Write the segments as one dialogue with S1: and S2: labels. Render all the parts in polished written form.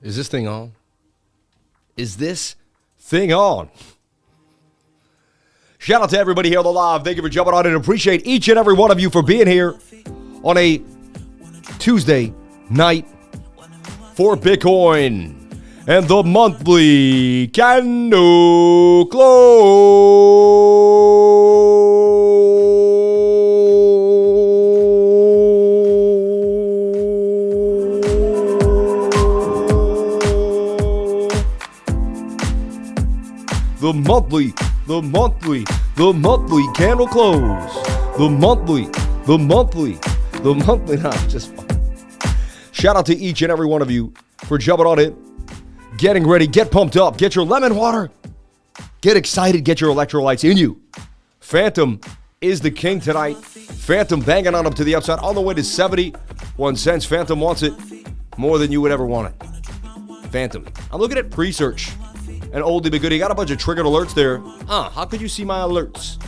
S1: Is this thing on? Is this thing on? Shout out to everybody here on the live. Thank you for jumping on and appreciate each and every one of you for being here on a Tuesday night for Bitcoin and the monthly candle close. The monthly candle close. The monthly, nah, just fun. Shout out to each and every one of you for jumping on it, getting ready, get pumped up, get your lemon water, get excited, get your electrolytes in you. Phantom is the king tonight. Phantom banging on up to the upside, all the way to 71 cents. Phantom wants it more than you would ever want it. Phantom. I'm looking at pre-search. And oldie but goodie, got a bunch of triggered alerts there. How could you see my alerts?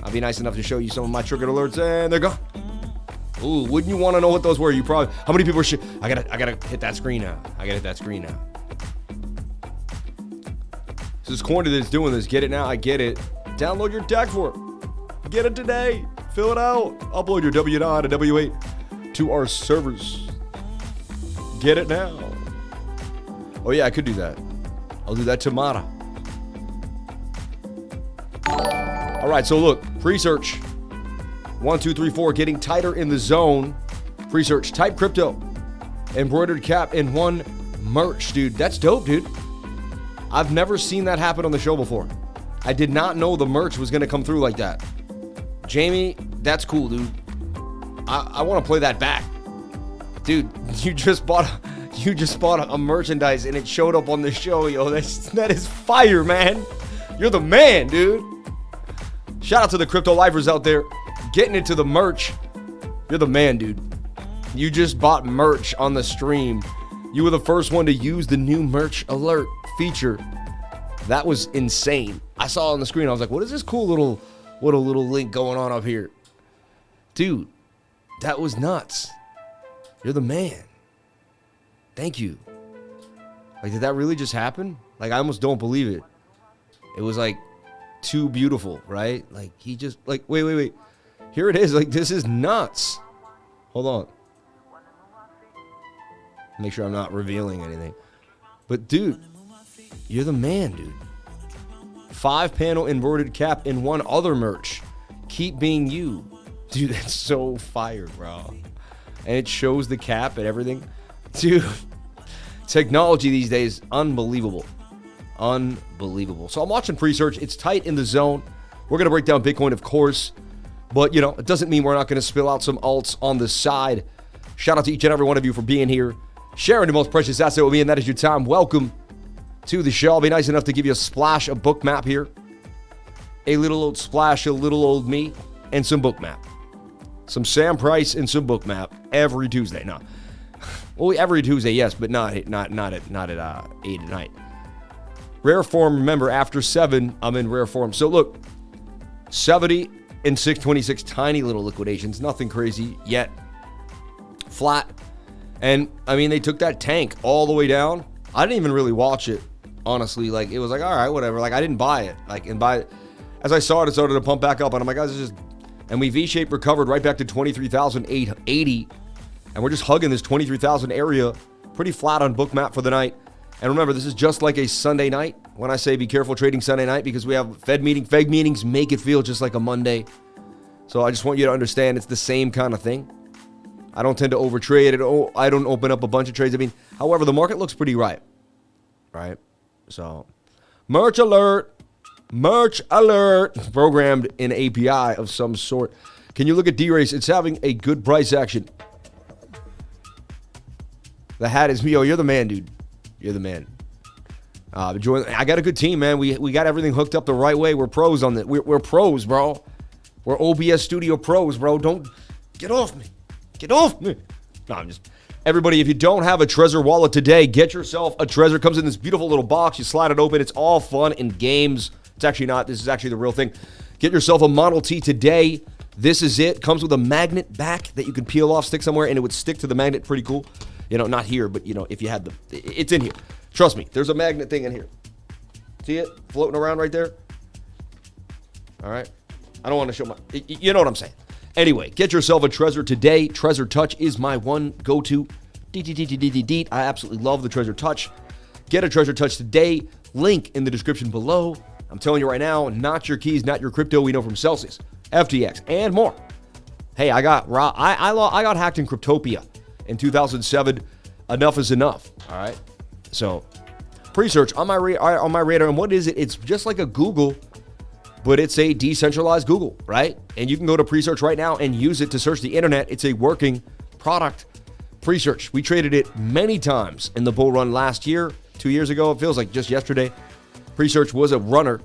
S1: I'll be nice enough to show you some of my triggered alerts, and they're gone. Ooh, wouldn't you want to know what those were? You probably. How many people are? I gotta hit that screen now. This is corny that's doing this. Get it now. I get it. Download your deck for it. Get it today. Fill it out. Upload your W9 and W8 to our servers. Get it now. Oh yeah, I could do that. I'll do that tomorrow. All right, so look, pre-search. 1, 2, 3, 4, getting tighter in the zone. Pre-search, type crypto. Embroidered cap in one merch, dude. That's dope, dude. I've never seen that happen on the show before. I did not know the merch was going to come through like that. Jamie, that's cool, dude. I want to play that back. Dude, you just bought a merchandise and it showed up on the show, yo. That is fire, man. You're the man, dude. Shout out to the crypto lifers out there getting into the merch. You're the man, dude. You just bought merch on the stream. You were the first one to use the new merch alert feature. That was insane. I saw it on the screen. I was like, what is this cool little link going on up here? Dude, that was nuts. You're the man. Thank you. Like, did that really just happen? Like, I almost don't believe it. It was like too beautiful, right? Like, he just, like, wait. Here it is. Like, this is nuts. Hold on. Make sure I'm not revealing anything. But, dude, you're the man, dude. 5-panel embroidered cap in one other merch. Keep being you. Dude, that's so fire, bro. And it shows the cap and everything. Dude, technology these days, unbelievable. Unbelievable. So I'm watching pre-search. It's tight in the zone. We're going to break down Bitcoin, of course. But, you know, it doesn't mean we're not going to spill out some alts on the side. Shout out to each and every one of you for being here, sharing the most precious asset with me, and that is your time. Welcome to the show. I'll be nice enough to give you a splash of BOOKMAP here. A little old splash, a little old me, and some BOOKMAP. Some Sam Price and some BOOKMAP every Tuesday. No. Well, every Tuesday, yes, but not at 8 at night. Rare form, remember, after 7, I'm in rare form. So look, 70 and 626, tiny little liquidations, nothing crazy yet. Flat. And, I mean, they took that tank all the way down. I didn't even really watch it, honestly. Like, it was like, all right, whatever. Like, I didn't buy it. Like, and buy it. As I saw it, it started to pump back up. And I'm like, guys, it's just... And we V-shaped recovered right back to 23,880. And we're just hugging this 23,000 area. Pretty flat on BOOKMAP for the night. And remember, this is just like a Sunday night. When I say be careful trading Sunday night, because we have Fed meetings make it feel just like a Monday. So I just want you to understand it's the same kind of thing. I don't tend to overtrade it. I don't open up a bunch of trades. I mean, however, the market looks pretty right. Right? So, merch alert. Merch alert. Programmed in API of some sort. Can you look at D-Race? It's having a good price action. The hat is me. Oh, you're the man, dude. You're the man. I got a good team, man. We got everything hooked up the right way. We're pros on that. We're pros, bro. We're OBS Studio pros, bro. Don't get off me. Get off me. No, I'm just... Everybody, if you don't have a Trezor wallet today, get yourself a Trezor. It comes in this beautiful little box. You slide it open. It's all fun and games. It's actually not. This is actually the real thing. Get yourself a Model T today. This is it. Comes with a magnet back that you can peel off, stick somewhere, and it would stick to the magnet. Pretty cool. not here, but, if you had it's in here. Trust me, there's a magnet thing in here. See it floating around right there? All right. I don't want to show you know what I'm saying. Anyway, get yourself a Trezor today. Trezor Touch is my one go-to. I absolutely love the Trezor Touch. Get a Trezor Touch today. Link in the description below. I'm telling you right now, not your keys, not your crypto. We know from Celsius, FTX, and more. Hey, I got hacked in Cryptopia in 2007. Enough is enough. All right. So, pre-search on my radar. And what is it? It's just like a Google, but it's a decentralized Google, right? And you can go to pre-search right now and use it to search the internet. It's a working product. Pre-search. We traded it many times in the bull run last year, 2 years ago. It feels like just yesterday. Pre-search was a runner,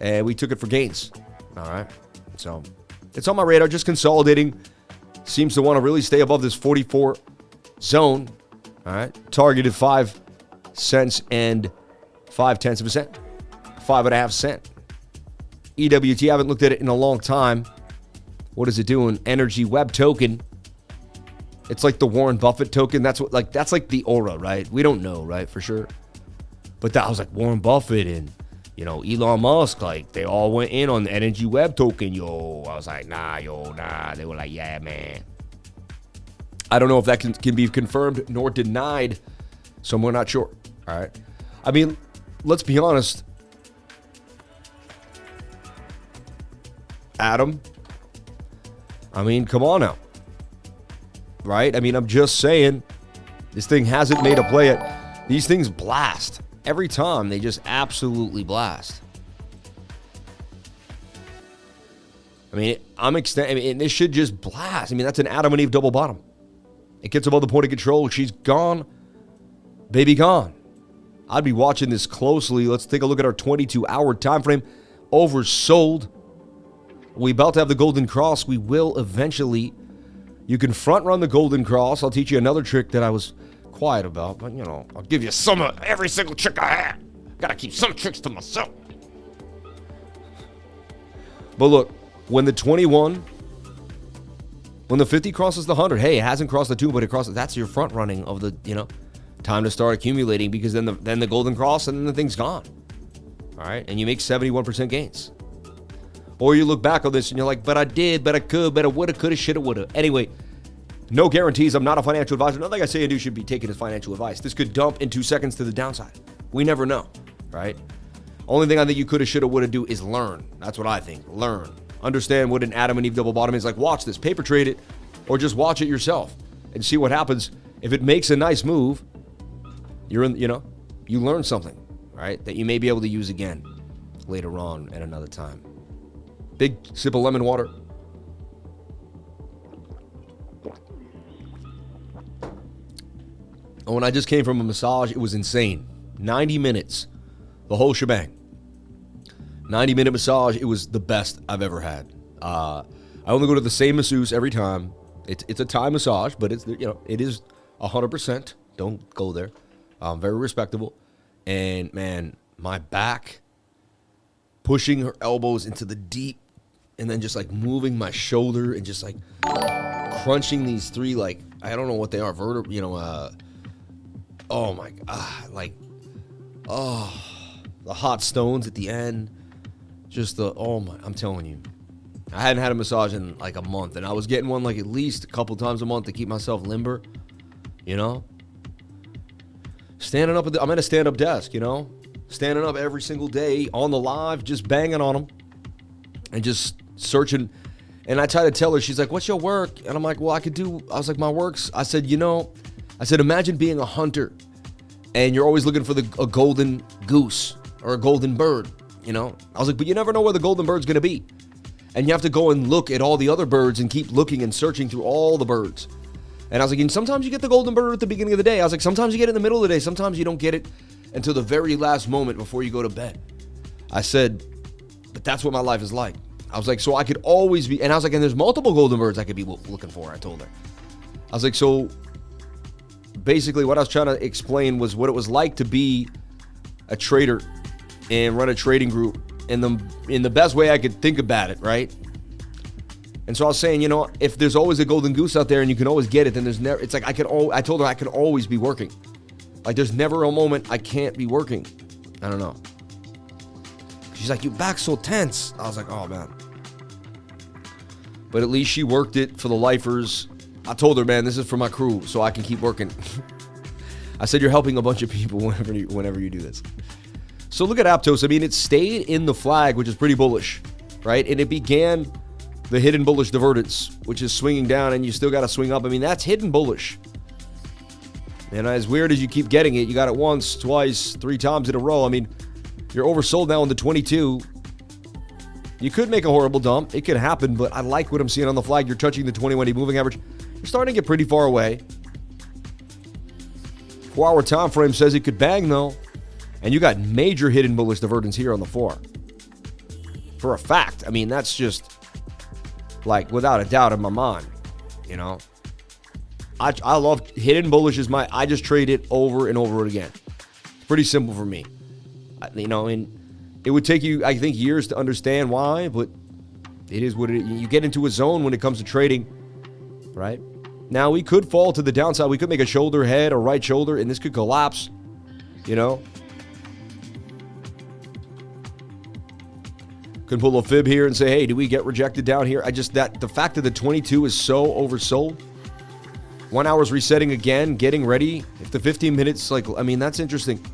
S1: and we took it for gains. All right. So it's on my radar, just consolidating. Seems to want to really stay above this 44 zone. All right. Targeted 5 cents and 0.5 of a cent. 5.5 cent. EWT, I haven't looked at it in a long time. What is it doing? Energy Web Token. It's like the Warren Buffett token. That's like the aura, right? We don't know, right, for sure. But I was like, Warren Buffett and, Elon Musk, like, they all went in on the Energy Web token, yo. I was like, nah. They were like, yeah, man. I don't know if that can be confirmed nor denied, so we're not sure, all right? I mean, let's be honest. Adam, I mean, come on now. Right? I mean, I'm just saying, this thing hasn't made a play yet. These things blast. Every time, they just absolutely blast. I mean, this should just blast. I mean, that's an Adam and Eve double bottom. It gets above the point of control. She's gone. Baby gone. I'd be watching this closely. Let's take a look at our 22-hour time frame. Oversold. We about to have the golden cross. We will eventually. You can front run the golden cross. I'll teach you another trick that I was quiet about, but I'll give you some of every single trick I have. Gotta keep some tricks to myself. But look, when the 21, when the 50 crosses the 100, hey, it hasn't crossed the 2, but it crosses. That's your front running of the, time to start accumulating, because then the golden cross and then the thing's gone. All right, and you make 71% gains. Or you look back on this and you're like, but I did, but I could, but I woulda, coulda, shoulda, woulda. Anyway, no guarantees. I'm not a financial advisor. Nothing I say and do should be taken as financial advice. This could dump in 2 seconds to the downside. We never know, right? Only thing I think you coulda, shoulda, woulda do is learn. That's what I think. Learn. Understand what an Adam and Eve double bottom is. Like, watch this. Paper trade it, or just watch it yourself and see what happens. If it makes a nice move, you're in, you learn something, right? That you may be able to use again later on at another time. Big sip of lemon water. Oh, when I just came from a massage, it was insane. 90 minutes. The whole shebang. 90-minute massage. It was the best I've ever had. I only go to the same masseuse every time. It's a Thai massage, but it is 100%. Don't go there. Very respectable. And, man, my back, pushing her elbows into the deep, and then just like moving my shoulder and just like crunching these 3, like, I don't know what they are, oh my God, the hot stones at the end, just I'm telling you, I hadn't had a massage in like a month, and I was getting one like at least a couple times a month to keep myself limber, standing up I'm at a stand-up desk, standing up every single day on the live, just banging on them and just searching. And I try to tell her, she's like, what's your work? And I'm like, well, I was like, my work's, I said, imagine being a hunter and you're always looking for a golden goose or a golden bird, I was like, but you never know where the golden bird's going to be. And you have to go and look at all the other birds and keep looking and searching through all the birds. And I was like, and sometimes you get the golden bird at the beginning of the day. I was like, sometimes you get it in the middle of the day. Sometimes you don't get it until the very last moment before you go to bed. I said, but that's what my life is like. I was like, so I could always be, and I was like, and there's multiple golden birds I could be looking for, I told her. I was like, so basically what I was trying to explain was what it was like to be a trader and run a trading group in the best way I could think about it, right? And so I was saying, you know, if there's always a golden goose out there and you can always get it, then there's never, it's like I told her I could always be working. Like there's never a moment I can't be working. I don't know. She's like, you back so tense. I was like, oh man. But at least she worked it for the lifers. I told her, man, this is for my crew so I can keep working. I said, you're helping a bunch of people whenever you do this. So look at Aptos. I mean, it stayed in the flag, which is pretty bullish, right? And it began the hidden bullish divergence, which is swinging down and you still got to swing up. I mean, that's hidden bullish. And as weird as you keep getting it, you got it once, twice, 3 times in a row. I mean, you're oversold now on the 22. You could make a horrible dump. It could happen, but I like what I'm seeing on the flag. You're touching the 21-day moving average. You're starting to get pretty far away. 4-hour time frame says it could bang, though. And you got major hidden bullish divergence here on the 4. For a fact. I mean, that's just, like, without a doubt in my mind. You know? I love hidden bullish is I just trade it over and over again. It's pretty simple for me. You know, and it would take you, I think, years to understand why, but it is what it is. You get into a zone when it comes to trading, right? Now, we could fall to the downside. We could make a shoulder head or right shoulder, and this could collapse, you know? Could pull a fib here and say, hey, do we get rejected down here? The fact that the 22 is so oversold, 1 hour's resetting again, getting ready. If the 15 minutes, like, I mean, that's interesting.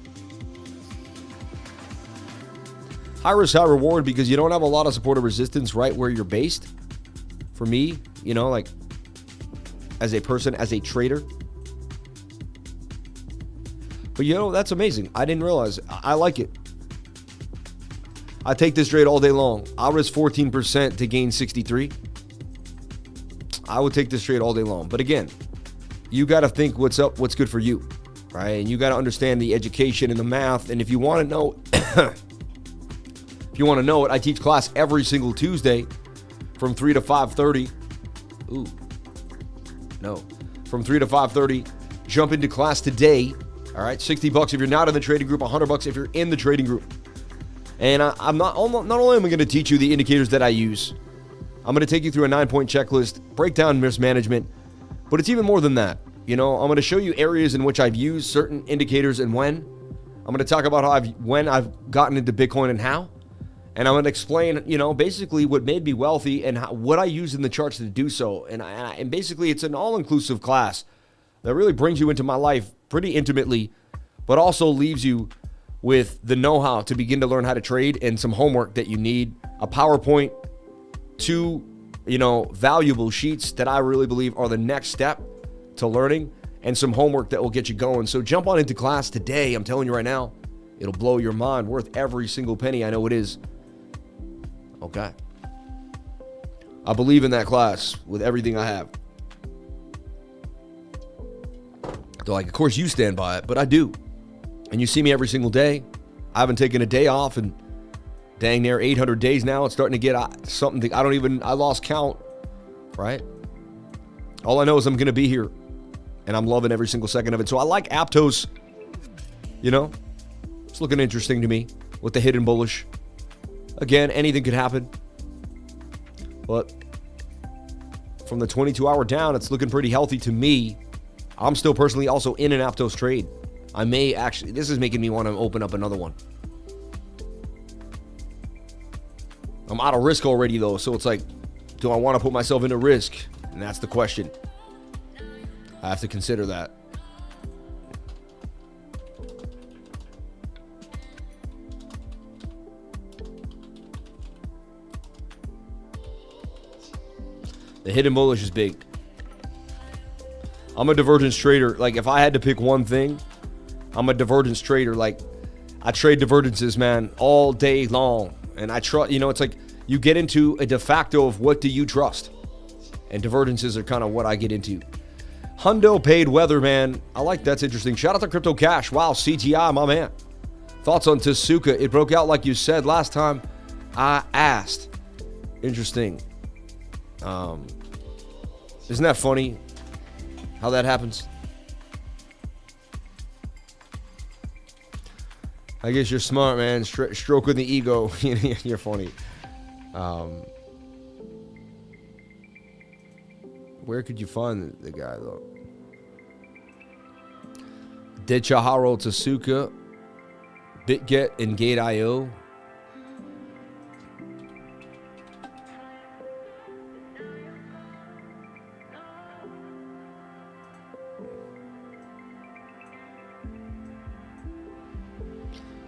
S1: High risk, high reward because you don't have a lot of support or resistance right where you're based. For me, you know, like, as a person, as a trader. But, you know, that's amazing. I didn't realize. I like it. I take this trade all day long. I'll risk 14% to gain 63. I would take this trade all day long. But again, you got to think what's up, what's good for you, right? And you got to understand the education and the math. And if you want to know, if you want to know it, I teach class every single Tuesday from 3 to 5:30. Ooh, no, from 3 to 5:30. Jump into class today. All right, $60 if you're not in the trading group, $100 if you're in the trading group. And I'm not only am I going to teach you the indicators that I use, I'm going to take you through a 9-point checklist, break down risk management, but it's even more than that. You know, I'm going to show you areas in which I've used certain indicators and when. I'm going to talk about when I've gotten into Bitcoin and how. And I'm going to explain, you know, basically what made me wealthy and what I use in the charts to do so. And basically, it's an all-inclusive class that really brings you into my life pretty intimately, but also leaves you with the know-how to begin to learn how to trade and some homework that you need, a PowerPoint, 2, you know, valuable sheets that I really believe are the next step to learning, and some homework that will get you going. So jump on into class today. I'm telling you right now, it'll blow your mind, worth every single penny. I know it is. Okay. I believe in that class with everything I have. So, like, of course you stand by it, but I do. And you see me every single day. I haven't taken a day off in dang near 800 days now. It's starting to get something I lost count, right? All I know is I'm going to be here, and I'm loving every single second of it. So I like Aptos, you know. It's looking interesting to me with the hidden bullish. Again, anything could happen. But from the 22-hour down, it's looking pretty healthy to me. I'm still personally also in an Aptos trade. I may actually, this is making me want to open up another one. I'm out of risk already, though. So it's like, do I want to put myself into risk? And that's the question. I have to consider that. The hidden bullish is big. I'm a divergence trader. Like, if I had to pick one thing, I'm a divergence trader. Like, I trade divergences, man, all day long. And I trust, you know, it's like you get into a de facto of what do you trust? And divergences are kind of what I get into. Hundo paid weather, man. I like that's interesting. Shout out to Crypto Cash. Wow, CTI, my man. Thoughts on Tasuka? It broke out like you said last time I asked. Interesting. Isn't that funny how that happens? I guess you're smart, man. Stroke with the ego. You're funny. Where could you find the guy, though? Dechaharo Tasuka, BitGet, and Gate.io.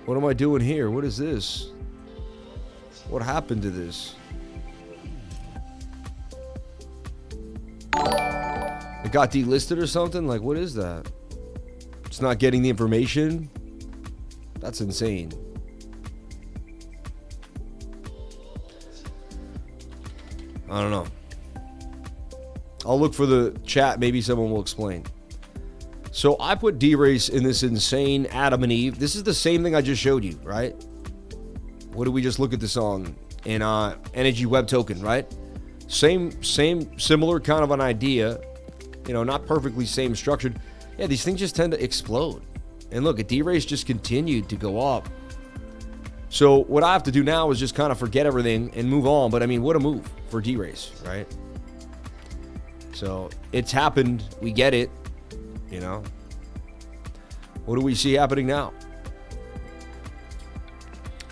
S1: What am I doing here? What is this? What happened to this? It got delisted or something? Like, what is that? It's not getting the information? That's insane. I don't know. I'll look for the chat. Maybe someone will explain. So I put D-Race in this insane Adam and Eve. This is the same thing I just showed you, right? What did we just look at this on? In Energy Web Token, right? Similar kind of an idea. You know, not perfectly same structured. Yeah, these things just tend to explode. And look, a D-Race just continued to go up. So what I have to do now is just kind of forget everything and move on. But I mean, what a move for D-Race, right? So it's happened. We get it. You know, what do we see happening now?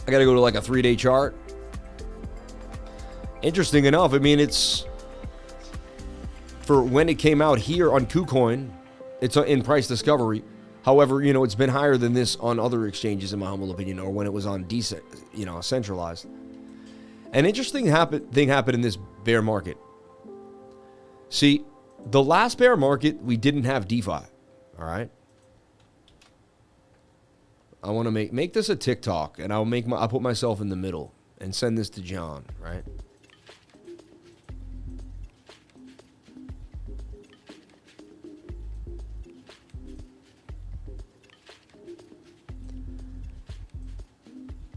S1: I got to go to like a 3-day chart. Interesting enough, I mean, it's for when it came out here on KuCoin, it's in price discovery. However, you know, it's been higher than this on other exchanges, in my humble opinion, or when it was on centralized. An interesting thing happened in this bear market. See, the last bear market, we didn't have DeFi, all right? I want to make this a TikTok, and I'll put myself in the middle and send this to John, right?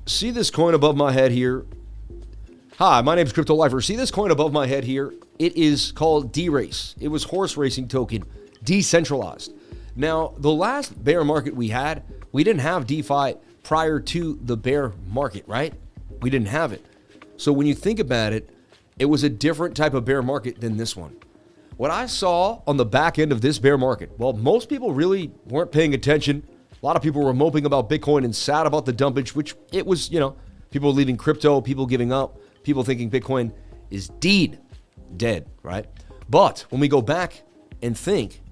S1: See this coin above my head here? Hi, my name is Crypto Lifer. See this coin above my head here? It is called D-Race. It was horse racing token, decentralized. Now, the last bear market we had, we didn't have DeFi prior to the bear market, right? We didn't have it. So when you think about it, it was a different type of bear market than this one. What I saw on the back end of this bear market, well, most people really weren't paying attention. A lot of people were moping about Bitcoin and sad about the dumpage, which it was, you know, people leaving crypto, people giving up, people thinking Bitcoin is dead, right? But when we go back and think,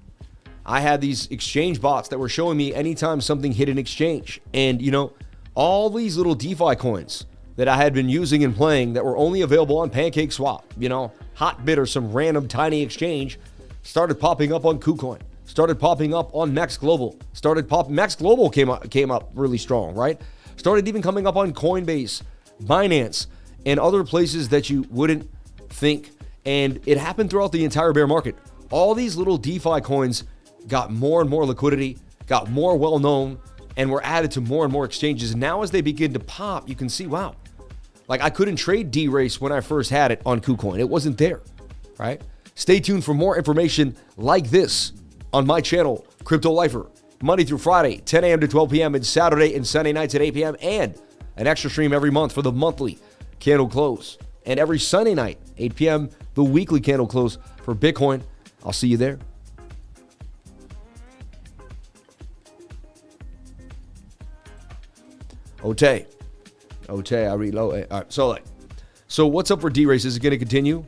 S1: I had these exchange bots that were showing me anytime something hit an exchange. And, you know, all these little DeFi coins that I had been using and playing that were only available on PancakeSwap, you know, Hotbit or some random tiny exchange, started popping up on KuCoin, started popping up on Max Global, Max Global came up really strong, right? Started even coming up on Coinbase, Binance, and other places that you wouldn't think. And it happened throughout the entire bear market. All these little DeFi coins got more and more liquidity, got more well-known, and were added to more and more exchanges. Now as they begin to pop, you can see, wow, like I couldn't trade D-Race when I first had it on KuCoin. It wasn't there, right? Stay tuned for more information like this on my channel, Crypto Lifer, Monday through Friday, 10 a.m. to 12 p.m., and Saturday and Sunday nights at 8 p.m., and an extra stream every month for the monthly candle close. And every Sunday night, 8 p.m., the weekly candle close for Bitcoin. I'll see you there. Ote, I reload. All right, so what's up for D-Race? Is it going to continue?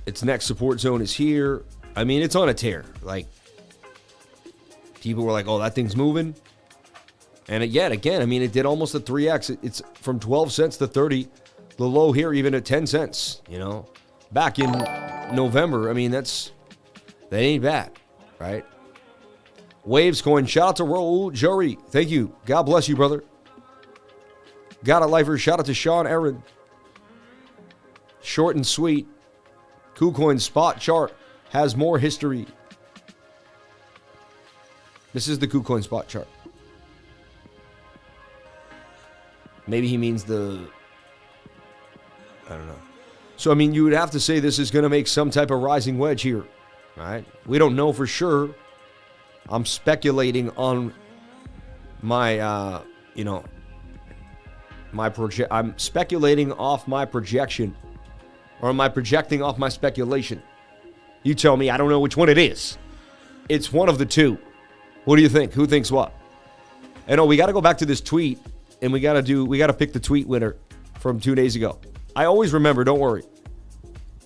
S1: Its next support zone is here. I mean, it's on a tear. Like, people were like, oh, that thing's moving. And yet again, I mean, it did almost a 3x. It's from 12 cents to 30. The low here even at 10 cents, you know. Back in November, I mean, that ain't bad, right? Waves coin, shout out to Raul Jory. Thank you. God bless you, brother. Got it, Lifer. Shout out to Sean Aaron. Short and sweet. KuCoin spot chart has more history. This is the KuCoin spot chart. Maybe he means I don't know. So, I mean, you would have to say this is going to make some type of rising wedge here, right? We don't know for sure. I'm speculating on my, I'm speculating off my projection Or am I projecting off my speculation? You tell me. I don't know which one it is. It's one of the two. What do you think? Who thinks what? And we got to go back to this tweet, and we got to pick the tweet winner from 2 days ago. I always remember, don't worry.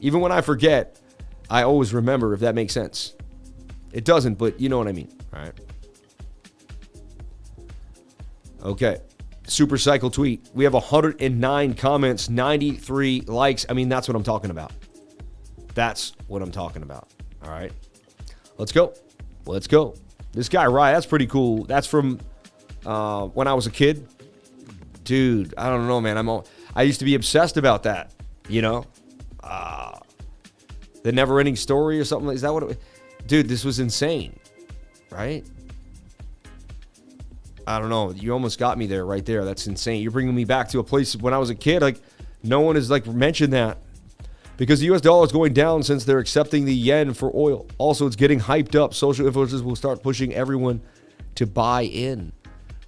S1: Even when I forget, I always remember, if that makes sense. It doesn't, but you know what I mean. All right. Okay. Super cycle tweet. We have 109 comments, 93 likes. I mean, that's what I'm talking about. That's what I'm talking about. All right. Let's go. Let's go. This guy, Ryan, that's pretty cool. That's from when I was a kid. Dude, I don't know, man. I used to be obsessed about that, you know? The Never-Ending Story or something. Is that what it was? Dude, this was insane, right? I don't know. You almost got me there right there. That's insane. You're bringing me back to a place when I was a kid. Like, no one has, like, mentioned that. Because the U.S. dollar is going down since they're accepting the yen for oil. Also, it's getting hyped up. Social influencers will start pushing everyone to buy in.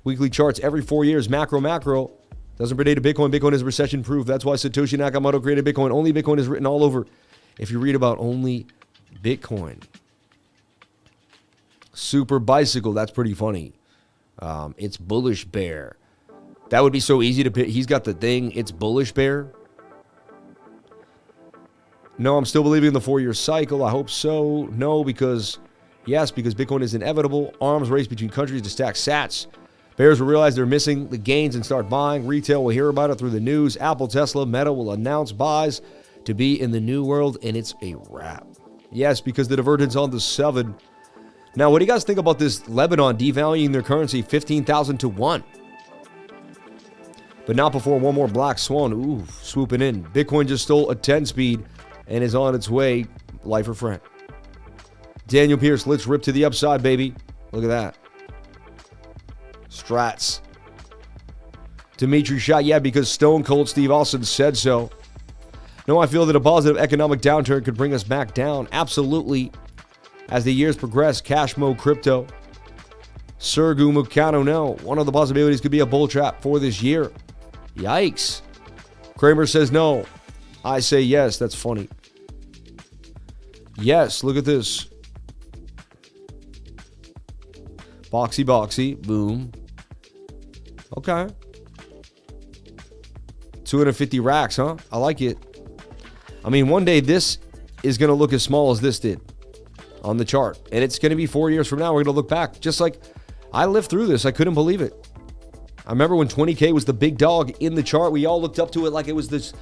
S1: Weekly charts every 4 years. Macro. Doesn't predate to Bitcoin. Bitcoin is recession-proof. That's why Satoshi Nakamoto created Bitcoin. Only Bitcoin is written all over. If you read about only Bitcoin. Super Bicycle. That's pretty funny. It's Bullish Bear. That would be so easy to pick. He's got the thing. It's Bullish Bear. No, I'm still believing in the 4-year cycle. I hope so. No, because Bitcoin is inevitable. Arms race between countries to stack sats. Bears will realize they're missing the gains and start buying. Retail will hear about it through the news. Apple, Tesla, Meta will announce buys to be in the new world, and it's a wrap. Yes, because the divergence on the 7. Now, what do you guys think about this Lebanon devaluing their currency 15,000 to 1? But not before one more black swan. Ooh, swooping in. Bitcoin just stole a 10 speed and is on its way. Life or friend. Daniel Pierce, let's rip to the upside, baby. Look at that. Strats. Dimitri shot, yeah, because Stone Cold Steve Austin said so. No, I feel that a positive economic downturn could bring us back down. Absolutely. As the years progress, Cashmo Crypto. Sergu Mukano, no. One of the possibilities could be a bull trap for this year. Yikes. Kramer says no. I say yes. That's funny. Yes, look at this. Boxy. Boom. Okay. 250 racks, huh? I like it. I mean, one day this is going to look as small as this did on the chart. And it's going to be 4 years from now. We're going to look back. Just like I lived through this. I couldn't believe it. I remember when 20K was the big dog in the chart. We all looked up to it like it was this,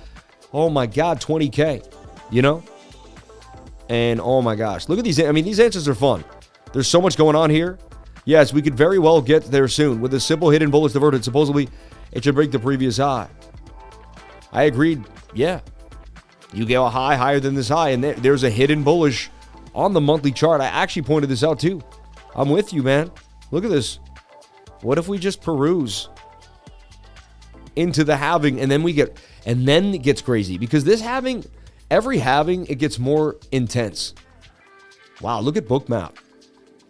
S1: oh my God, 20K, you know? And oh my gosh, look at these. I mean, these answers are fun. There's so much going on here. Yes, we could very well get there soon. With a simple hidden bullish divergence, supposedly it should break the previous high. I agreed. Yeah. You get a high higher than this high, and there's a hidden bullish on the monthly chart. I actually pointed this out too. I'm with you, man. Look at this. What if we just peruse into the halving, and then it gets crazy, because this halving, every halving, it gets more intense. Wow, look at BOOKMAP.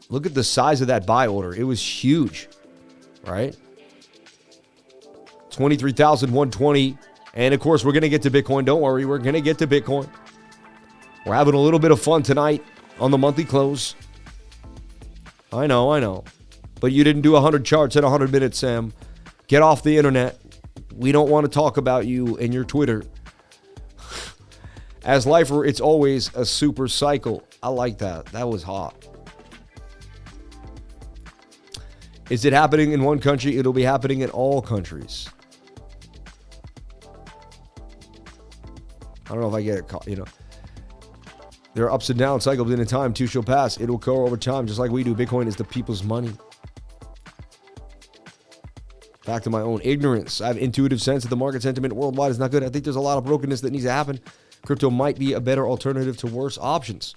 S1: Look at the size of that buy order. It was huge, right? 23,120. And of course, we're going to get to Bitcoin. Don't worry, we're going to get to Bitcoin. We're having a little bit of fun tonight on the monthly close. I know. But you didn't do 100 charts in 100 minutes, Sam. Get off the internet. We don't want to talk about you and your Twitter. As lifer, it's always a super cycle. I like that. That was hot. Is it happening in one country? It'll be happening in all countries. I don't know if I get it, you know. There are ups and downs, cycles in a time, too shall pass. It'll occur over time, just like we do. Bitcoin is the people's money. Back to my own ignorance. I have intuitive sense that the market sentiment worldwide is not good. I think there's a lot of brokenness that needs to happen. Crypto might be a better alternative to worse options.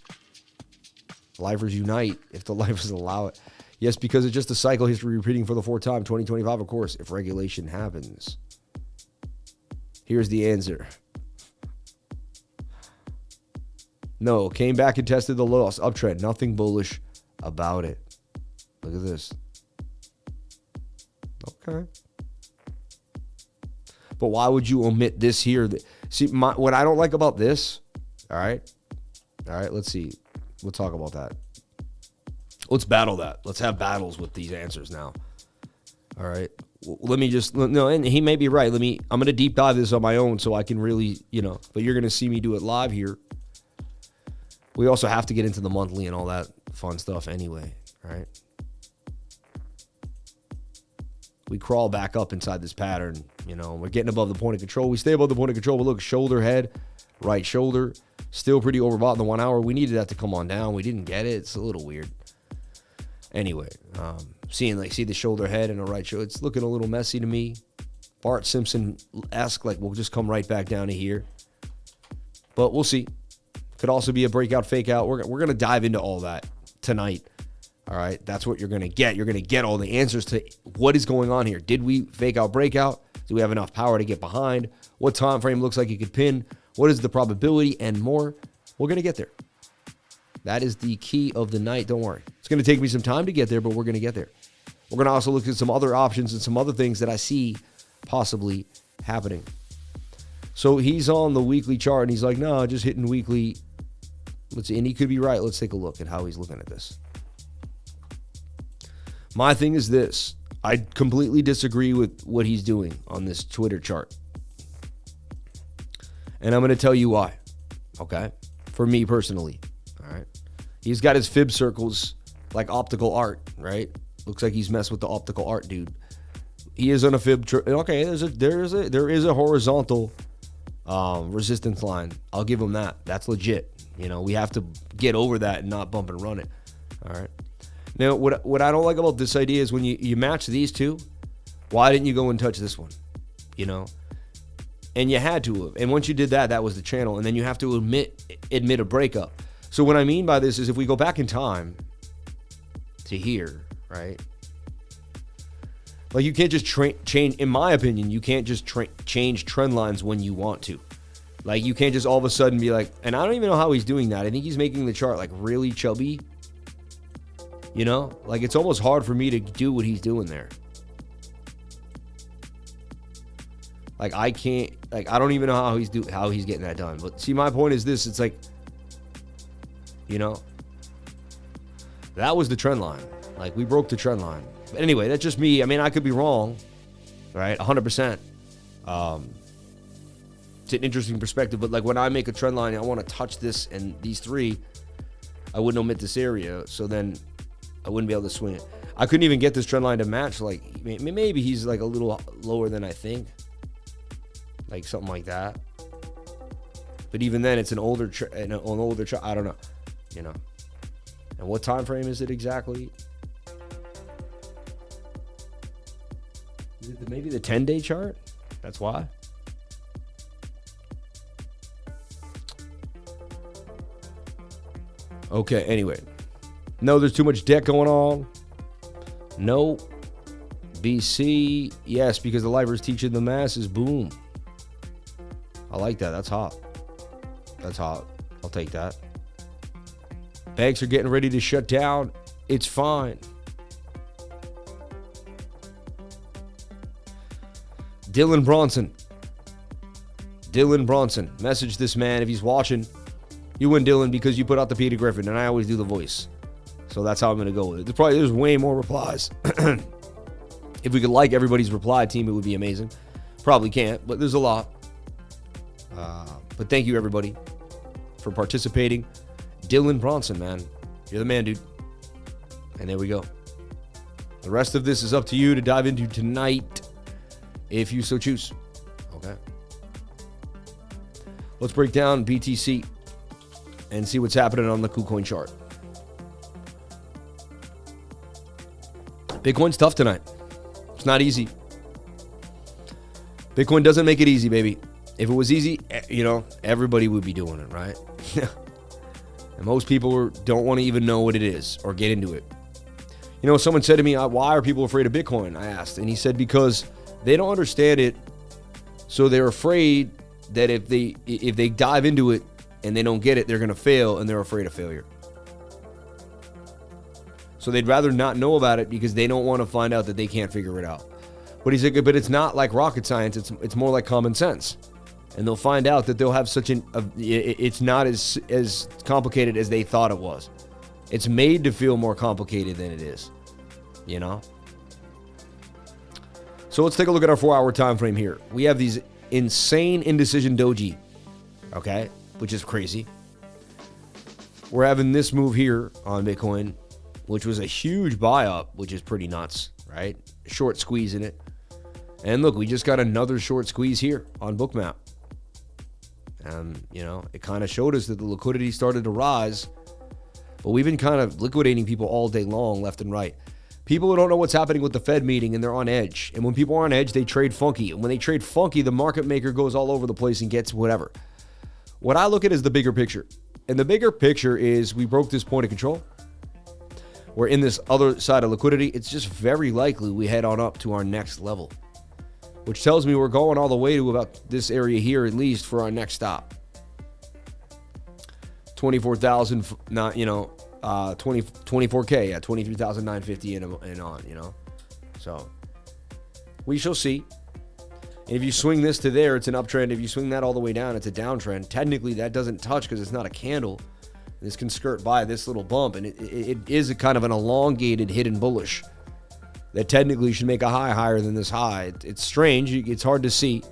S1: Lifers unite if the lifers allow it. Yes, because it's just a cycle history repeating for the fourth time. 2025, of course, if regulation happens. Here's the answer. No, came back and tested the loss. Uptrend. Nothing bullish about it. Look at this. Okay. But why would you omit this here? See, what I don't like about this, all right, let's see. We'll talk about that. Let's battle that. Let's have battles with these answers now. All right. Let me just, no, and he may be right. I'm going to deep dive this on my own so I can really, but you're going to see me do it live here. We also have to get into the monthly and all that fun stuff anyway, all right? We crawl back up inside this pattern, we're getting above the point of control. We stay above the point of control, but look, shoulder, head, right shoulder, still pretty overbought in the 1 hour. We needed that to come on down. We didn't get it. It's a little weird. Anyway, see the shoulder, head, and the right shoulder. It's looking a little messy to me. Bart Simpson-esque, we'll just come right back down to here. But we'll see. Could also be a breakout, fake out. We're going to dive into all that tonight. All right, that's what you're going to get. You're going to get all the answers to what is going on here. Did we fake out, breakout? Do we have enough power to get behind? What time frame looks like it could pin? What is the probability and more? We're going to get there. That is the key of the night. Don't worry. It's going to take me some time to get there, but we're going to get there. We're going to also look at some other options and some other things that I see possibly happening. So he's on the weekly chart, and he's like, no, just hitting weekly. Let's see, and he could be right. Let's take a look at how he's looking at this. My thing is this. I completely disagree with what he's doing on this Twitter chart. And I'm going to tell you why. Okay? For me personally. All right? He's got his fib circles like optical art, right? Looks like he's messed with the optical art dude. He is on a fib. Okay, there is a horizontal resistance line. I'll give him that. That's legit. We have to get over that and not bump and run it. All right. Now, what I don't like about this idea is when you match these two, why didn't you go and touch this one? And you had to have. And once you did that, that was the channel. And then you have to admit a breakup. So what I mean by this is if we go back in time to here, right? You can't just change, in my opinion, you can't just change trend lines when you want to. You can't just all of a sudden be like, and I don't even know how he's doing that. I think he's making the chart really chubby. It's almost hard for me to do what he's doing there. I can't, I don't even know how he's getting that done. But see, my point is this, it's that was the trend line. We broke the trend line. But anyway, that's just me. I mean, I could be wrong, right? 100%. It's an interesting perspective, but when I make a trend line, I want to touch this and these three, I wouldn't omit this area, so then I wouldn't be able to swing it. I couldn't even get this trend line to match. Maybe he's a little lower than I think, something like that. But even then, it's an older chart. I don't know, And what time frame is it exactly? Is it maybe the 10-day chart? That's why. Okay, anyway. No, there's too much debt going on. No. BC, yes, because the lifer is teaching the masses. Boom. I like that. That's hot. That's hot. I'll take that. Banks are getting ready to shut down. It's fine. Dylan Bronson. Message this man if he's watching. You win, Dylan, because you put out the Peter Griffin, and I always do the voice. So that's how I'm going to go with it. There's way more replies. If we could like everybody's reply team, it would be amazing. Probably can't, but there's a lot. But thank you, everybody, for participating. Dylan Bronson, man. You're the man, dude. And there we go. The rest of this is up to you to dive into tonight, if you so choose. Okay. Let's break down BTC and see what's happening on the KuCoin chart. Bitcoin's tough tonight. It's not easy. Bitcoin doesn't make it easy, baby. If it was easy, everybody would be doing it, right? And most people don't want to even know what it is or get into it. Someone said to me, why are people afraid of Bitcoin? I asked. And he said, because they don't understand it. So they're afraid that if they dive into it and they don't get it, they're going to fail, and they're afraid of failure. So they'd rather not know about it because they don't want to find out that they can't figure it out. But he said, but it's not like rocket science. It's more like common sense. And they'll find out that they'll have such it's not as complicated as they thought it was. It's made to feel more complicated than it is, you know? So let's take a look at our 4-hour time frame here. We have these insane indecision doji, okay, which is crazy. We're having this move here on Bitcoin, which was a huge buy up, which is pretty nuts, right? Short squeeze in it. And look, we just got another short squeeze here on BOOKMAP. You know, it kind of showed us that the liquidity started to rise, but we've been kind of liquidating people all day long, left and right. People who don't know what's happening with the Fed meeting, and they're on edge. And when people are on edge, they trade funky. And when they trade funky, the market maker goes all over the place and gets whatever. What I look at is the bigger picture. And the bigger picture is we broke this point of control. We're in this other side of liquidity. It's just very likely we head on up to our next level, which tells me we're going all the way to about this area here, at least for our next stop. 24,000, not, you know, 24K, yeah, 23,950 and on, you know. So we shall see. And if you swing this to there, it's an uptrend. If you swing that all the way down, it's a downtrend. Technically, that doesn't touch because it's not a candle. This can skirt by this little bump, and it is a kind of an elongated hidden bullish that technically should make a high higher than this high. It's strange. It's hard to see.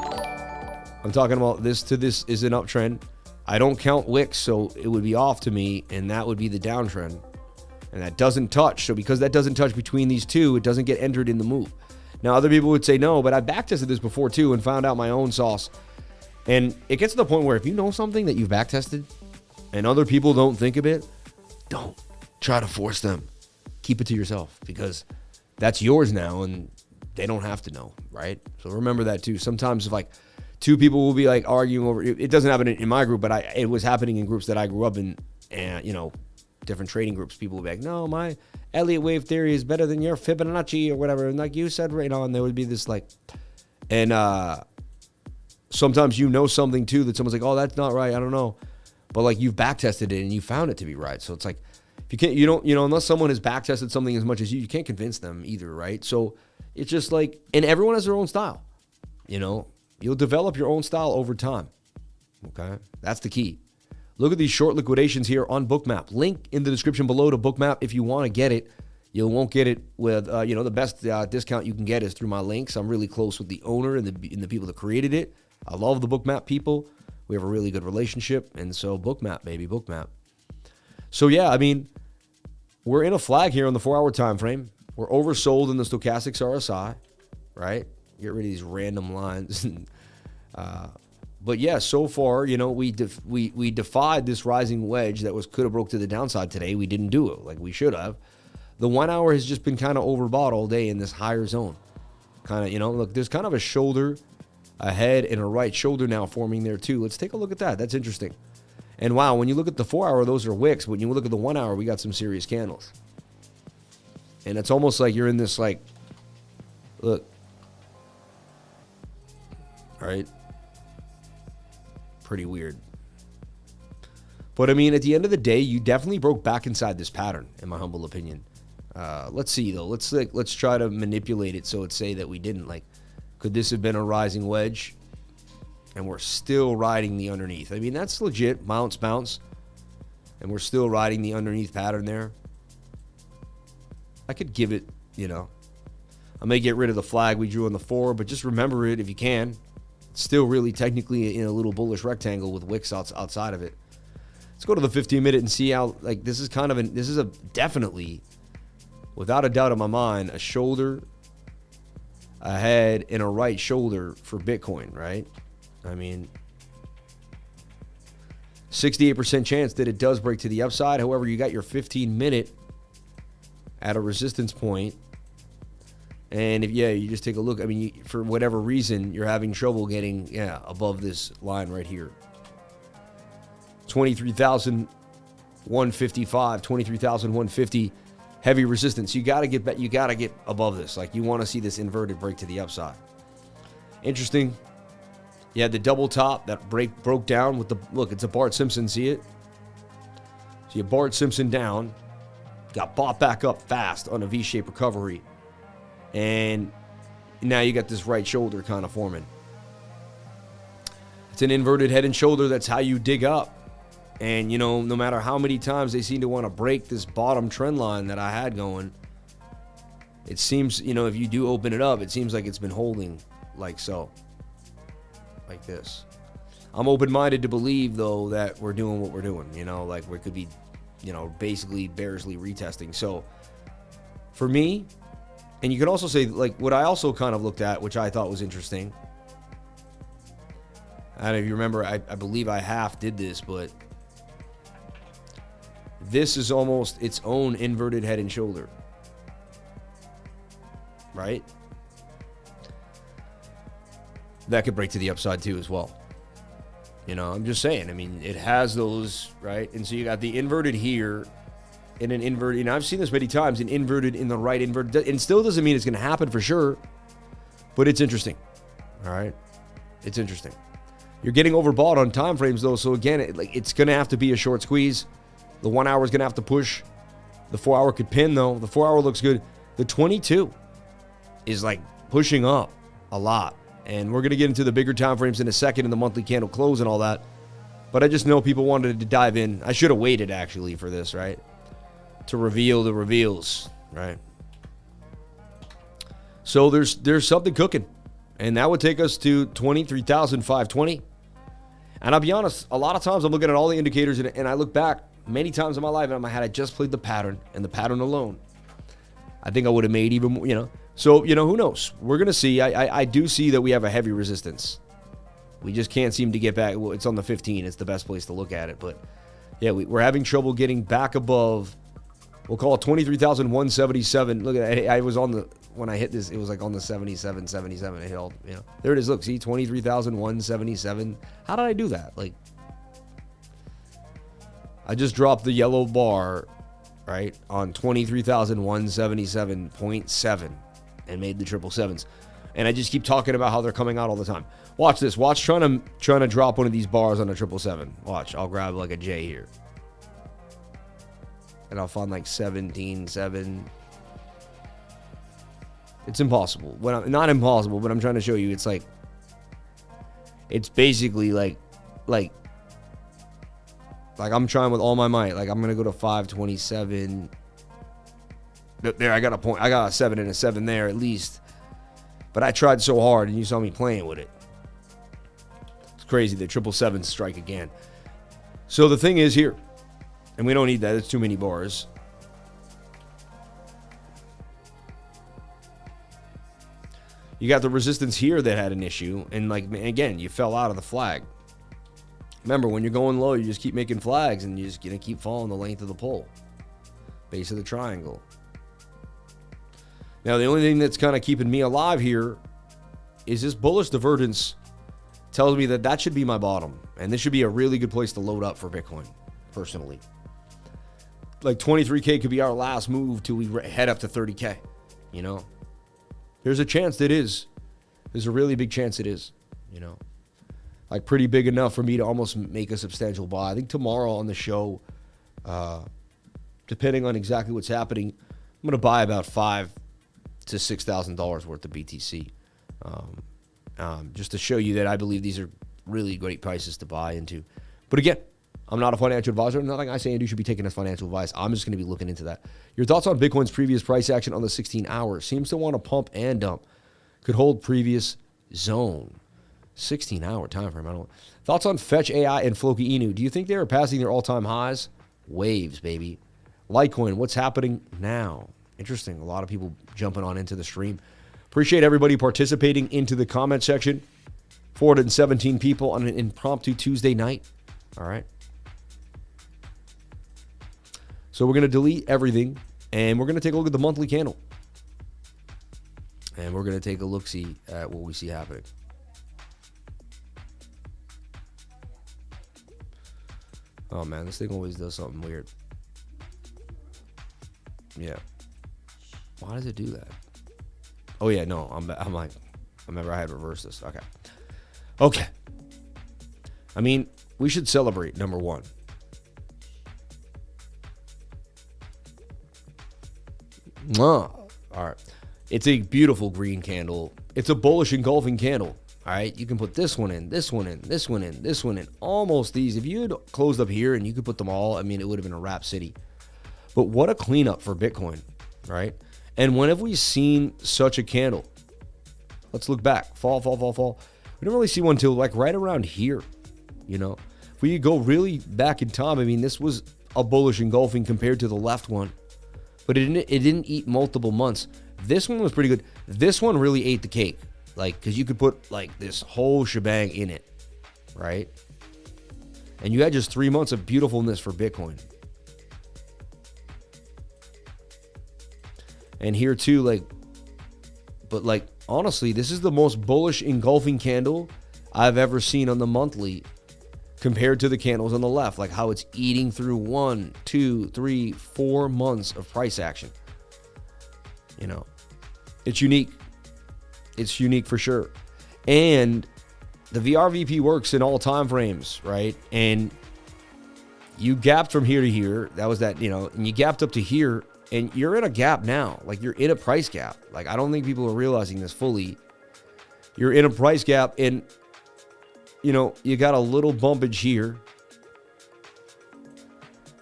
S1: I'm talking about this to this is an uptrend. I don't count wicks, so it would be off to me, and that would be the downtrend. And that doesn't touch. So because that doesn't touch between these two, it doesn't get entered in the move. Now, other people would say no, but I backtested this before too and found out my own sauce. And it gets to the point where if you know something that you've backtested and other people don't think of it, don't try to force them. Keep it to yourself because that's yours now and they don't have to know, right? So remember that too. Sometimes if like two people will be like arguing over, it doesn't happen in my group, but it was happening in groups that I grew up in, and you know, different trading groups. People would be like, no, my Elliott wave theory is better than your Fibonacci or whatever. And like you said, right on, there would be this like, and sometimes you know something too that someone's like, oh, that's not right. I don't know. But like you've backtested it and you found it to be right. So it's like, if you can't, you don't, you know, unless someone has backtested something as much as you can't convince them either, right? So it's just like, and everyone has their own style, you know, you'll develop your own style over time. Okay. That's the key. Look at these short liquidations here on BOOKMAP. Link in the description below to BOOKMAP if you want to get it. You won't get it with, you know, the best discount you can get is through my links. I'm really close with the owner and the people that created it. I love the BOOKMAP people. We have a really good relationship. And so BOOKMAP, baby, BOOKMAP. So yeah, I mean, we're in a flag here on the 4-hour time frame. We're oversold in the stochastics RSI, right? Get rid of these random lines. But yeah, so far, you know, we defied this rising wedge that could have broke to the downside today. We didn't do it like we should have. The 1 hour has just been kind of overbought all day in this higher zone. Kind of, you know, look, there's kind of a shoulder, a head, and a right shoulder now forming there too. Let's take a look at that. That's interesting. And wow, when you look at the 4 hour, those are wicks. When you look at the 1 hour, we got some serious candles. And it's almost like you're in this like, look, right? Pretty weird. But I mean, at the end of the day, you definitely broke back inside this pattern, in my humble opinion. Let's see though. Let's try to manipulate it so it's say that we didn't. Like, could this have been a rising wedge? And we're still riding the underneath. I mean, that's legit. Bounce. And we're still riding the underneath pattern there. I could give it, you know, I may get rid of the flag we drew on the 4, but just remember it if you can. It's still really technically in a little bullish rectangle with wicks outside of it. Let's go to the 15-minute and see how, like, this is kind of this is a definitely, without a doubt in my mind, a shoulder, a head, and a right shoulder for Bitcoin, right? I mean, 68% chance that it does break to the upside. However, you got your 15-minute at a resistance point. And if, yeah, you just take a look. I mean, for whatever reason, you're having trouble getting, above this line right here. 23,155, 23,150 heavy resistance. You got to get back. You got to get above this. Like, you want to see this inverted break to the upside. Interesting. You had the double top that broke down with the, look, it's a Bart Simpson. See it? So you Bart Simpson down, got bought back up fast on a V-shaped recovery. And now you got this right shoulder kind of forming. It's an inverted head and shoulder. That's how you dig up. And, you know, no matter how many times they seem to want to break this bottom trend line that I had going, it seems, you know, if you do open it up, it seems like it's been holding like so. Like this. I'm open-minded to believe, though, that we're doing what we're doing. You know, like we could be, you know, basically bearishly retesting. So, for me, and you could also say, like, what I also kind of looked at, which I thought was interesting. I don't know if you remember, I believe I half did this, but this is almost its own inverted head and shoulder. Right? That could break to the upside too as well. You know, I'm just saying. I mean, it has those, right? And so you got the inverted here and an inverted. And I've seen this many times, an inverted in the right, inverted. And still doesn't mean it's going to happen for sure. But it's interesting. All right? It's interesting. You're getting overbought on time frames, though. So, again, it's going to have to be a short squeeze. The 1 hour is going to have to push. The 4 hour could pin, though. The 4 hour looks good. The 22 is, like, pushing up a lot. And we're going to get into the bigger time frames in a second and the monthly candle close and all that. But I just know people wanted to dive in. I should have waited, actually, for this, right? To reveal the reveals, right? So there's something cooking. And that would take us to 23,520. And I'll be honest, a lot of times I'm looking at all the indicators and I look back many times in my life and in my head, I just played the pattern and the pattern alone. I think I would have made even more, you know. So, you know, who knows? We're going to see. I do see that we have a heavy resistance. We just can't seem to get back. Well, it's on the 15. It's the best place to look at it. But, yeah, we're having trouble getting back above, we'll call it 23,177. Look at that. I was on the, when I hit this, it was like on the 77. It held, you know. There it is. Look, see, 23,177. How did I do that? Like, I just dropped the yellow bar, right, on 23,177.7. And made the 777s. And I just keep talking about how they're coming out all the time. Watch this. Watch trying to drop one of these bars on a 777. Watch. I'll grab like a J here. And I'll find like 17.7. It's impossible. Not impossible, but I'm trying to show you. It's like, it's basically like I'm trying with all my might. Like I'm going to go to 527. There, I got a point. I got a 7 and a 7 there at least. But I tried so hard, and you saw me playing with it. It's crazy. The 777s strike again. So the thing is here, and we don't need that. It's too many bars. You got the resistance here that had an issue, and like again, you fell out of the flag. Remember, when you're going low, you just keep making flags, and you're just gonna keep falling the length of the pole, base of the triangle. Now, the only thing that's kind of keeping me alive here is this bullish divergence tells me that that should be my bottom. And this should be a really good place to load up for Bitcoin, personally. Like 23K could be our last move till we head up to 30K, you know? There's a chance that is. There's a really big chance it is, you know? Like pretty big enough for me to almost make a substantial buy. I think tomorrow on the show, depending on exactly what's happening, I'm going to buy about $5,000 to $6,000 worth of BTC, just to show you that I believe these are really great prices to buy into. But again, I'm not a financial advisor. Nothing I say and do should be taken as financial advice. I'm just going to be looking into that. Your thoughts on Bitcoin's previous price action on the 16 hours? Seems to want to pump and dump. Could hold previous zone. 16-hour time frame. I don't. Thoughts on Fetch AI and Floki Inu? Do you think they are passing their all-time highs? Waves, baby. Litecoin, what's happening now? Interesting. A lot of people jumping on into the stream. Appreciate everybody participating into the comment section. 417 people on an impromptu Tuesday night. All right. So we're going to delete everything, and we're going to take a look at the monthly candle. And we're going to take a look-see at what we see happening. Oh, man, this thing always does something weird. Yeah. Why does it do that? Oh, yeah, no, I'm like, I remember I had reversed this. Okay. I mean, we should celebrate, number one. All right. It's a beautiful green candle. It's a bullish engulfing candle. All right, you can put this one in, this one in, this one in, this one in, almost these. If you had closed up here and you could put them all, I mean, it would have been a wrap city. But what a cleanup for Bitcoin, right? And when have we seen such a candle? Let's look back. Fall. We didn't really see one until like right around here, you know? If we go really back in time, I mean, this was a bullish engulfing compared to the left one. But it didn't eat multiple months. This one was pretty good. This one really ate the cake. Like, because you could put like this whole shebang in it, right? And you had just 3 months of beautifulness for Bitcoin. And here too, like, but like, honestly, this is the most bullish engulfing candle I've ever seen on the monthly compared to the candles on the left. Like how it's eating through 1, 2, 3, 4 months of price action. You know, it's unique. It's unique for sure. And the VRVP works in all time frames, right? And you gapped from here to here. That was that, you know, and you gapped up to here, and you're in a gap now. Like you're in a price gap. Like I don't think people are realizing this fully. You're in a price gap, and you know, you got a little bumpage here.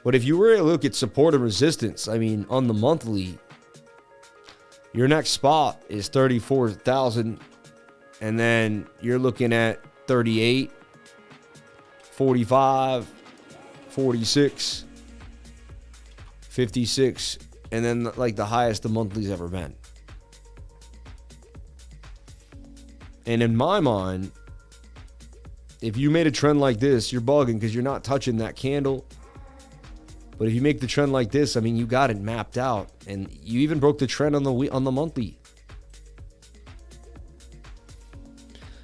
S1: But if you were to look at support and resistance, I mean, on the monthly, your next spot is 34,000, and then you're looking at 38, 45, 46, 56, and then like the highest the monthly's ever been. And in my mind, if you made a trend like this, you're bugging because you're not touching that candle. But if you make the trend like this, I mean, you got it mapped out, and you even broke the trend on the monthly.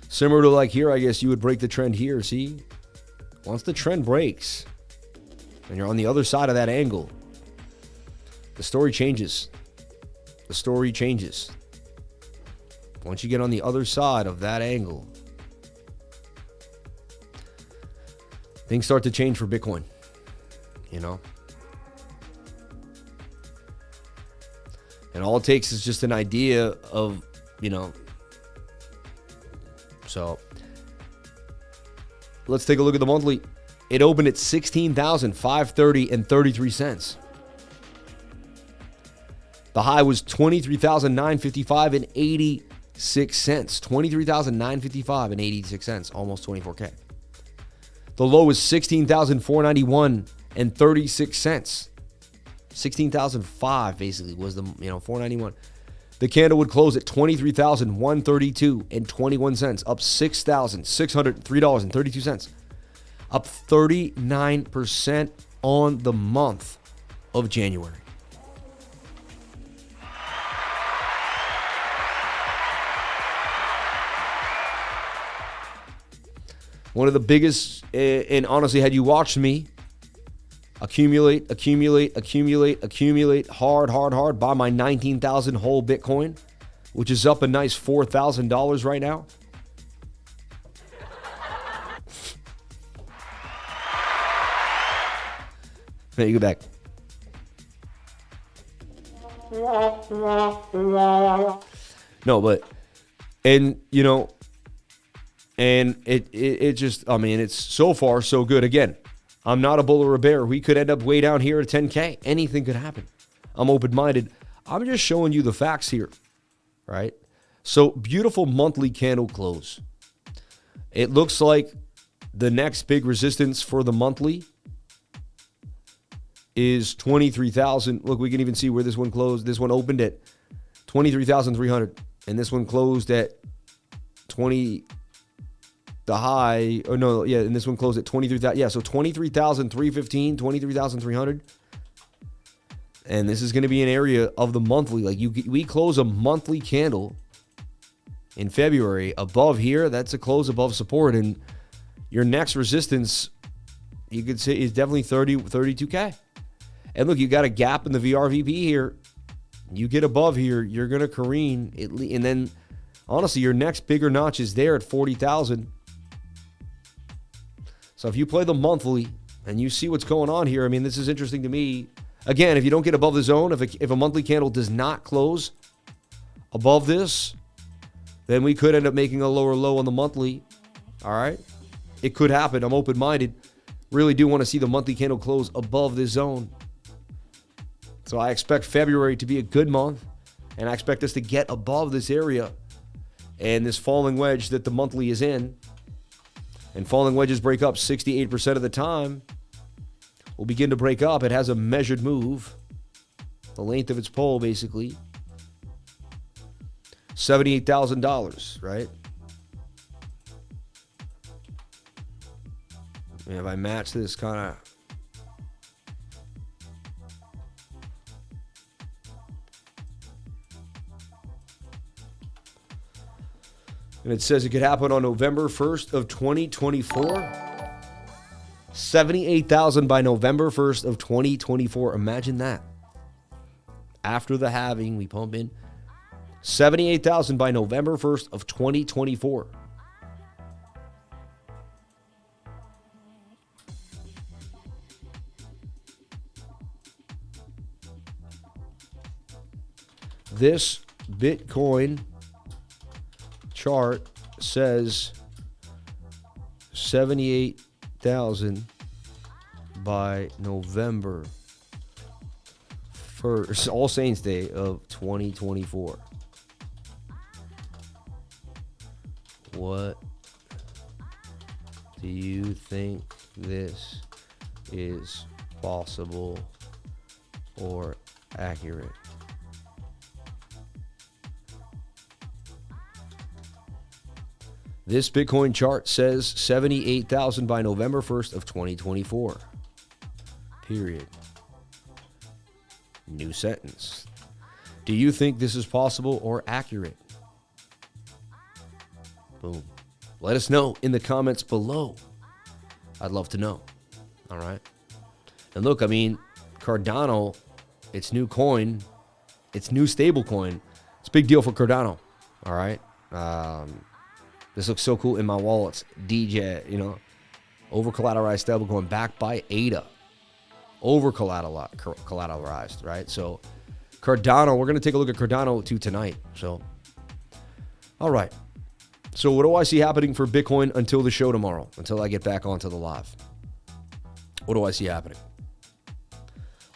S1: Similar to like here, I guess you would break the trend here. See, once the trend breaks, and you're on the other side of that angle, the story changes. The story changes. Once you get on the other side of that angle, things start to change for Bitcoin. You know. And all it takes is just an idea of, you know. So let's take a look at the monthly. It opened at 16,530 and 33 cents. The high was 23,955 and 86 cents. 23,955 and 86 cents, almost 24K. The low was 16,491 and 36 cents. 16,005 basically was the, you know, 491. The candle would close at 23,132 and 21 cents, up $6,603.32, up 39% on the month of January. One of the biggest, and honestly, had you watched me accumulate hard, buy my 19,000 whole Bitcoin, which is up a nice $4,000 right now. There you go back. No, but, and you know, and it just, I mean, it's so far so good. Again, I'm not a bull or a bear. We could end up way down here at 10K. Anything could happen. I'm open-minded. I'm just showing you the facts here, right? So beautiful monthly candle close. It looks like the next big resistance for the monthly is 23,000. Look, we can even see where this one closed. This one opened at 23,300, and this one closed at 20. The high, or no, yeah, and this one closed at 23,000. Yeah, so 23,315, 23,300. And this is going to be an area of the monthly. Like we close a monthly candle in February above here. That's a close above support. And your next resistance, you could say, is definitely 32K. And look, you got a gap in the VRVP here. You get above here, you're going to careen. And then, honestly, your next bigger notch is there at 40,000. So if you play the monthly and you see what's going on here, I mean, this is interesting to me. Again, if you don't get above the zone, if a monthly candle does not close above this, then we could end up making a lower low on the monthly. All right. It could happen. I'm open-minded. Really do want to see the monthly candle close above this zone. So I expect February to be a good month, and I expect us to get above this area and this falling wedge that the monthly is in. And falling wedges break up 68% of the time. Will begin to break up. It has a measured move. The length of its pole, basically. $78,000, right? And if I match this kind of... And it says it could happen on November 1st of 2024. 78,000 by November 1st of 2024. Imagine that. After the halving, we pump in 78,000 by November 1st of 2024. This Bitcoin chart says 78,000 by November 1st, All Saints Day of 2024. What do you think this is possible or accurate? This Bitcoin chart says 78,000 by November 1st of 2024. Period. New sentence. Do you think this is possible or accurate? Boom. Let us know in the comments below. I'd love to know. All right. And look, I mean, Cardano, its new coin, its new stable coin, it's a big deal for Cardano. All right. This looks so cool in my wallets. DJ, you know, over collateralized stablecoin backed by ADA. Over collateralized, right? So Cardano, we're going to take a look at Cardano too tonight. So, all right. So what do I see happening for Bitcoin until the show tomorrow, until I get back onto the live? What do I see happening?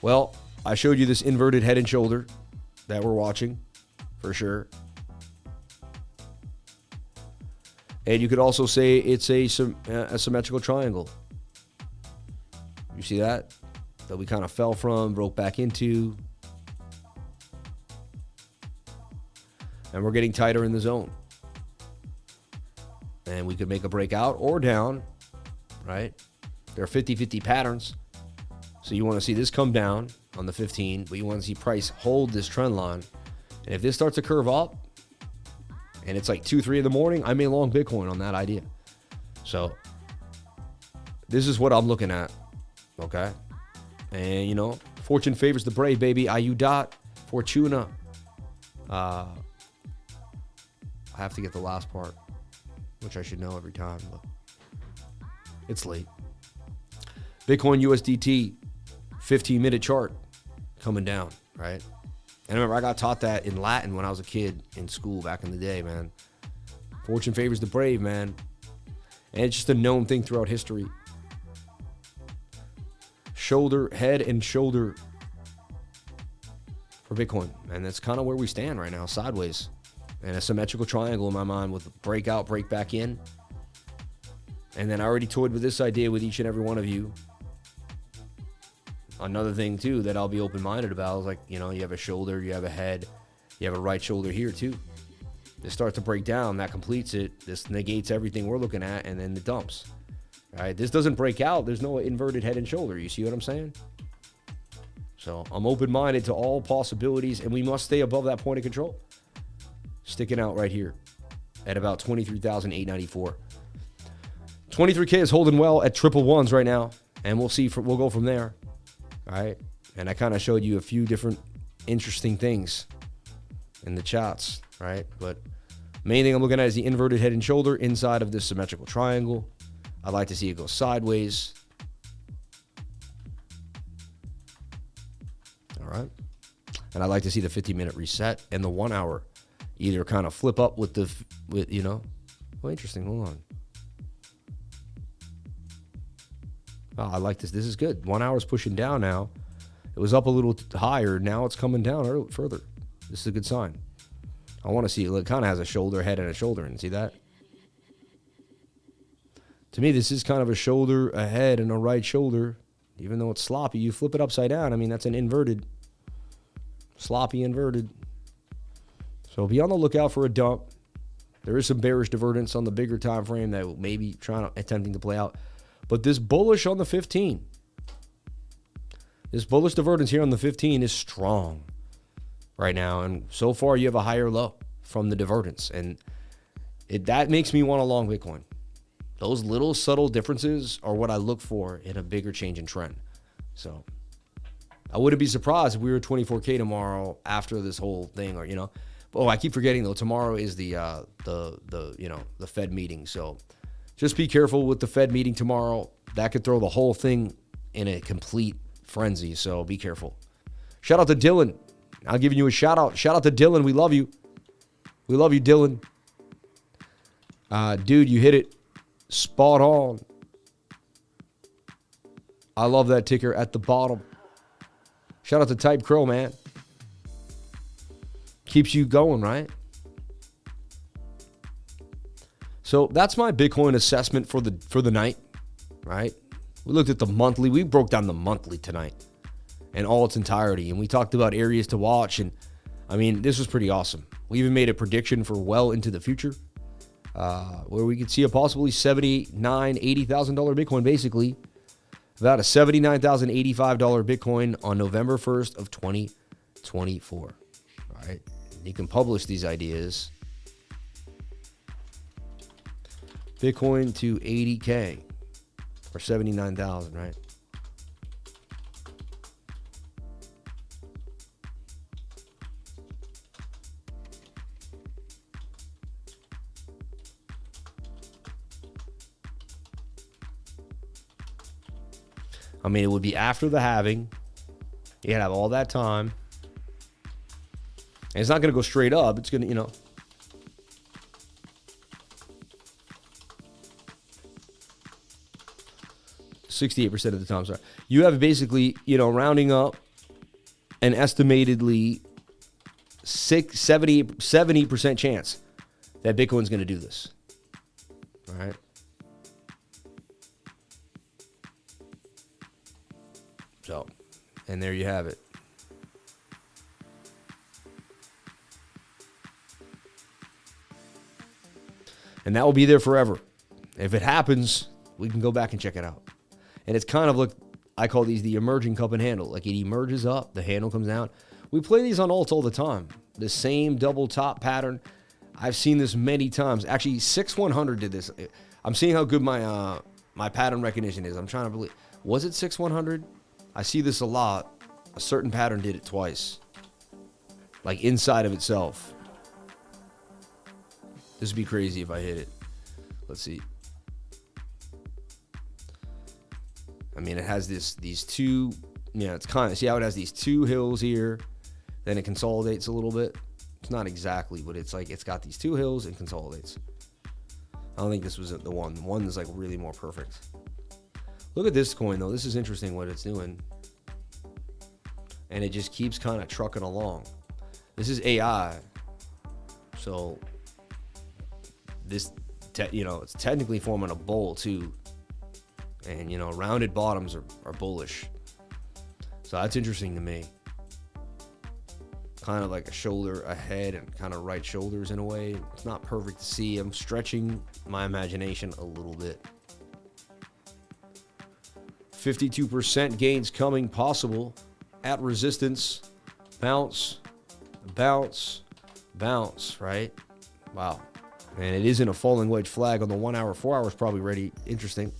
S1: Well, I showed you this inverted head and shoulder that we're watching for sure. And you could also say it's a symmetrical triangle. You see that? That we kind of fell from, broke back into. And we're getting tighter in the zone. And we could make a breakout or down, right? There are 50-50 patterns. So you want to see this come down on the 15, but you want to see price hold this trend line. And if this starts to curve up, and it's like 2, 3 in the morning, I may long Bitcoin on that idea. So this is what I'm looking at, okay? And, you know, fortune favors the brave, baby. Ayudat, Fortuna. I have to get the last part, which I should know every time, but it's late. Bitcoin USDT, 15-minute chart coming down, right? And remember, I got taught that in Latin when I was a kid in school back in the day, man. Fortune favors the brave, man. And it's just a known thing throughout history. Shoulder, head, and shoulder for Bitcoin. And that's kind of where we stand right now, sideways. And a symmetrical triangle in my mind with a breakout, break back in. And then I already toyed with this idea with each and every one of you. Another thing, too, that I'll be open-minded about is like, you know, you have a shoulder, you have a head, you have a right shoulder here, too. This starts to break down. That completes it. This negates everything we're looking at, and then it dumps. All right, this doesn't break out. There's no inverted head and shoulder. You see what I'm saying? So I'm open-minded to all possibilities, and we must stay above that point of control. Sticking out right here at about 23,894. 23K is holding well at triple ones right now, and we'll see. We'll go from there. All right, and I kind of showed you a few different interesting things in the charts, right? But main thing I'm looking at is the inverted head and shoulder inside of this symmetrical triangle. I'd like to see it go sideways. All right, and I'd like to see the 50-minute reset and the 1 hour either kind of flip up with you know. Oh, interesting. Hold on. Oh, I like this. This is good. 1 hour is pushing down now. It was up a little higher. Now it's coming down further. This is a good sign. I want to see it kind of has a shoulder, head, and a shoulder. And see that? To me, this is kind of a shoulder, a head, and a right shoulder. Even though it's sloppy, you flip it upside down. I mean, that's an inverted. Sloppy inverted. So be on the lookout for a dump. There is some bearish divergence on the bigger time frame that may be attempting to play out. But this bullish on the 15, this bullish divergence here on the 15 is strong right now. And so far, you have a higher low from the divergence. And that makes me want to long Bitcoin. Those little subtle differences are what I look for in a bigger change in trend. So I wouldn't be surprised if we were 24K tomorrow after this whole thing, or, you know. Oh, I keep forgetting though. Tomorrow is the Fed meeting. So just be careful with the Fed meeting tomorrow. That could throw the whole thing in a complete frenzy. So be careful. Shout out to Dylan. I'm giving you a shout out. Shout out to Dylan. We love you. We love you, Dylan. Dude, you hit it spot on. I love that ticker at the bottom. Shout out to Type Crow, man. Keeps you going, right? So that's my Bitcoin assessment for the night, right? We looked at the monthly. We broke down the monthly tonight in all its entirety, and we talked about areas to watch. And I mean, this was pretty awesome. We even made a prediction for well into the future, where we could see a possibly $79,000, $80,000 Bitcoin, basically about a $79,085 Bitcoin on November 1st of 2024. All right. You can publish these ideas. Bitcoin to 80K or 79,000, right? I mean, it would be after the halving. You'd have all that time. And it's not going to go straight up. It's going to, you know. %68% of the time, sorry. You have basically, you know, rounding up an estimatedly 70% chance that Bitcoin's going to do this. All right. So, and there you have it. And that will be there forever. If it happens, we can go back and check it out. And it's kind of like, I call these the emerging cup and handle. Like it emerges up, the handle comes down. We play these on alts all the time. The same double top pattern. I've seen this many times. Actually, 6100 did this. I'm seeing how good my my pattern recognition is. I'm trying to believe. Was it 6100? I see this a lot. A certain pattern did it twice. Like inside of itself. This would be crazy if I hit it. Let's see. I mean, it has these two, you know, it's kind of, see how it has these two hills here, then it consolidates a little bit. It's not exactly, but it's like, it's got these two hills and consolidates. I don't think this was the one. The one is like really more perfect. Look at this coin though. This is interesting what it's doing. And it just keeps kind of trucking along. This is AI. So this, you know, it's technically forming a bowl too. And, you know, rounded bottoms are bullish. So that's interesting to me. Kind of like a shoulder, a head, and kind of right shoulders in a way. It's not perfect to see. I'm stretching my imagination a little bit. 52% gains coming possible at resistance. Bounce, bounce, bounce, right? Wow. And it isn't a falling wedge flag on the 1 hour. 4 hours probably ready. Interesting.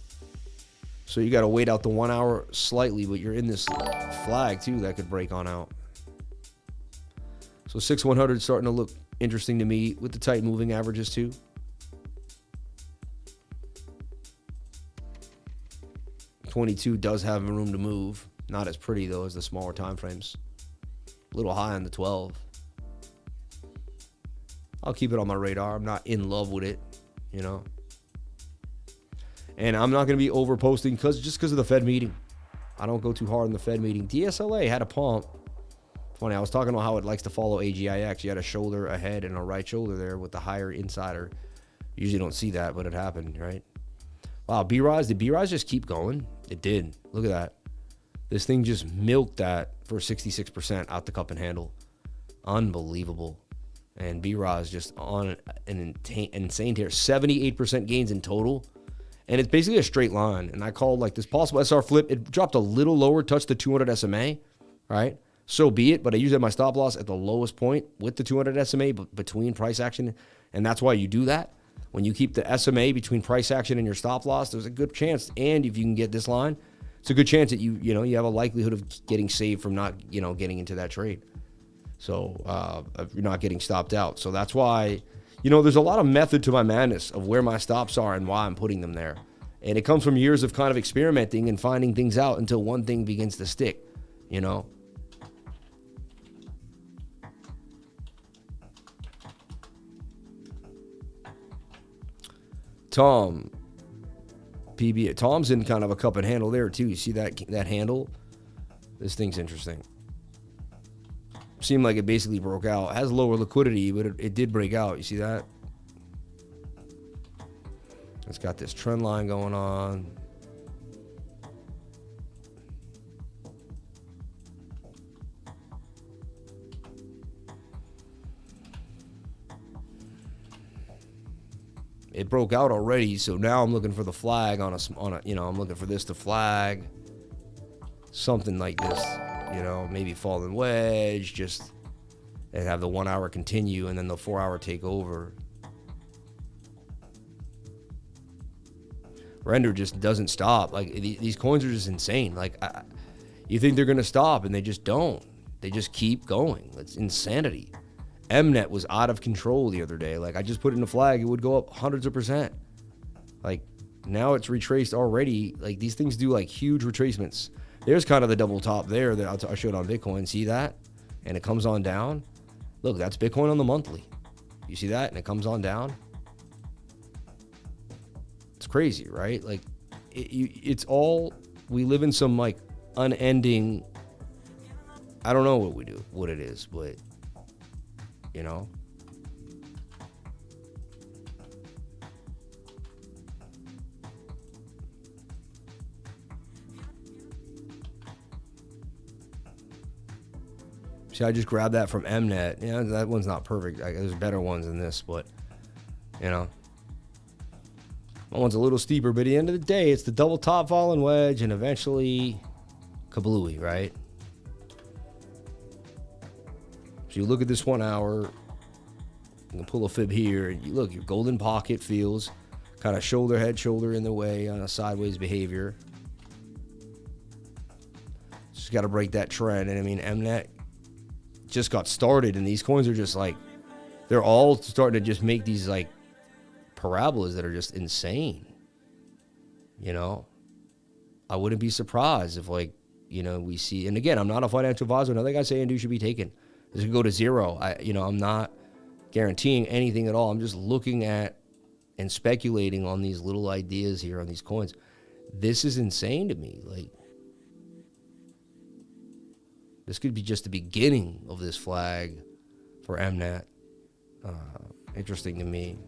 S1: So you got to wait out the 1 hour slightly, but you're in this flag too that could break on out. So 6100 is starting to look interesting to me with the tight moving averages too. $22 does have room to move. Not as pretty though as the smaller time frames. A little high on the 12. I'll keep it on my radar. I'm not in love with it, you know. And I'm not going to be over posting just because of the Fed meeting. I don't go too hard in the Fed meeting. DSLA had a pump. Funny, I was talking about how it likes to follow AGIX. You had a shoulder, a head, and a right shoulder there with the higher insider. You usually don't see that, but it happened, right? Wow, B-Rise, did B-Rise just keep going? It did. Look at that. This thing just milked that for 66% out the cup and handle. Unbelievable. And B-Rise just on an insane tear. 78% gains in total. And it's basically a straight line. And I called like this possible SR flip. It dropped a little lower, touched the 200 SMA, right? So be it. But I usually have my stop loss at the lowest point with the 200 SMA between price action. And that's why you do that. When you keep the SMA between price action and your stop loss, there's a good chance. And if you can get this line, it's a good chance that you have a likelihood of getting saved from not, getting into that trade. So you're not getting stopped out. So that's why, there's a lot of method to my madness of where my stops are and why I'm putting them there. And it comes from years of kind of experimenting and finding things out until one thing begins to stick, TAUM, PB. TAUM's in kind of a cup and handle there too. You see that handle? This thing's interesting. Seemed like it basically broke out. It has lower liquidity, but it did break out. You see that? It's got this trend line going on. It broke out already, so now I'm looking for the flag on a I'm looking for this to flag something like this, maybe falling wedge, just and have the 1 hour continue and then the 4 hour take over. Render just doesn't stop. Like these coins are just insane. Like you think they're gonna stop and they just don't. They just keep going. It's insanity. MNET was out of control the other day. Like I just put in a flag, it would go up hundreds of %. Like now it's retraced already. Like these things do like huge retracements. There's kind of the double top there that I showed on Bitcoin. See that? And it comes on down. Look, that's Bitcoin on the monthly. You see that? And it comes on down. It's crazy, right? Like it's all, we live in some like unending, I don't know what it is, but See, I just grabbed that from MNET. That one's not perfect. There's better ones than this, but my one's a little steeper. But at the end of the day, it's the double top falling wedge, and eventually, kablooey, right? So you look at this 1 hour, you can pull a fib here, and you look, your golden pocket feels kind of shoulder, head, shoulder in the way on a sideways behavior. Just got to break that trend. And I mean, MNET just got started, and these coins are just like, they're all starting to just make these like parabolas that are just insane. I wouldn't be surprised if we see, and again, I'm not a financial advisor. Another guy saying you should be taken. This could go to zero. I'm not guaranteeing anything at all. I'm just looking at and speculating on these little ideas here on these coins. This is insane to me. Like, this could be just the beginning of this flag for MNET. Interesting to me.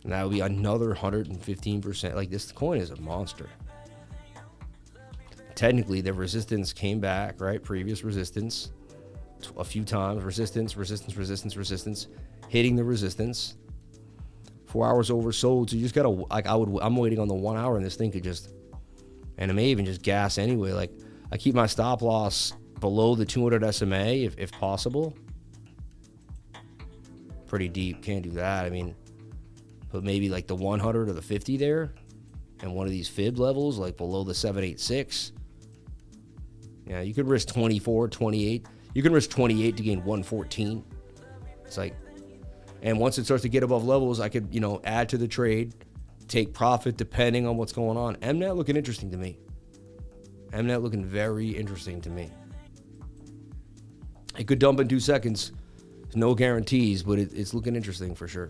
S1: And that would be another 115%. Like, this coin is a monster. Technically, the resistance came back, right? Previous resistance a few times. Resistance, hitting the resistance. 4 hours oversold. So you just gotta, I'm waiting on the 1 hour, and this thing could just, and it may even just gas anyway. Like, I keep my stop loss below the 200 SMA if possible. Pretty deep, can't do that. I mean, but maybe like the 100 or the 50 there, and one of these fib levels, like below the 786. Yeah, you could risk 24, 28. You can risk 28 to gain 114. It's like, and once it starts to get above levels, I could, add to the trade, take profit depending on what's going on. MNET looking interesting to me. MNET looking very interesting to me. It could dump in 2 seconds. There's no guarantees, but it's looking interesting for sure.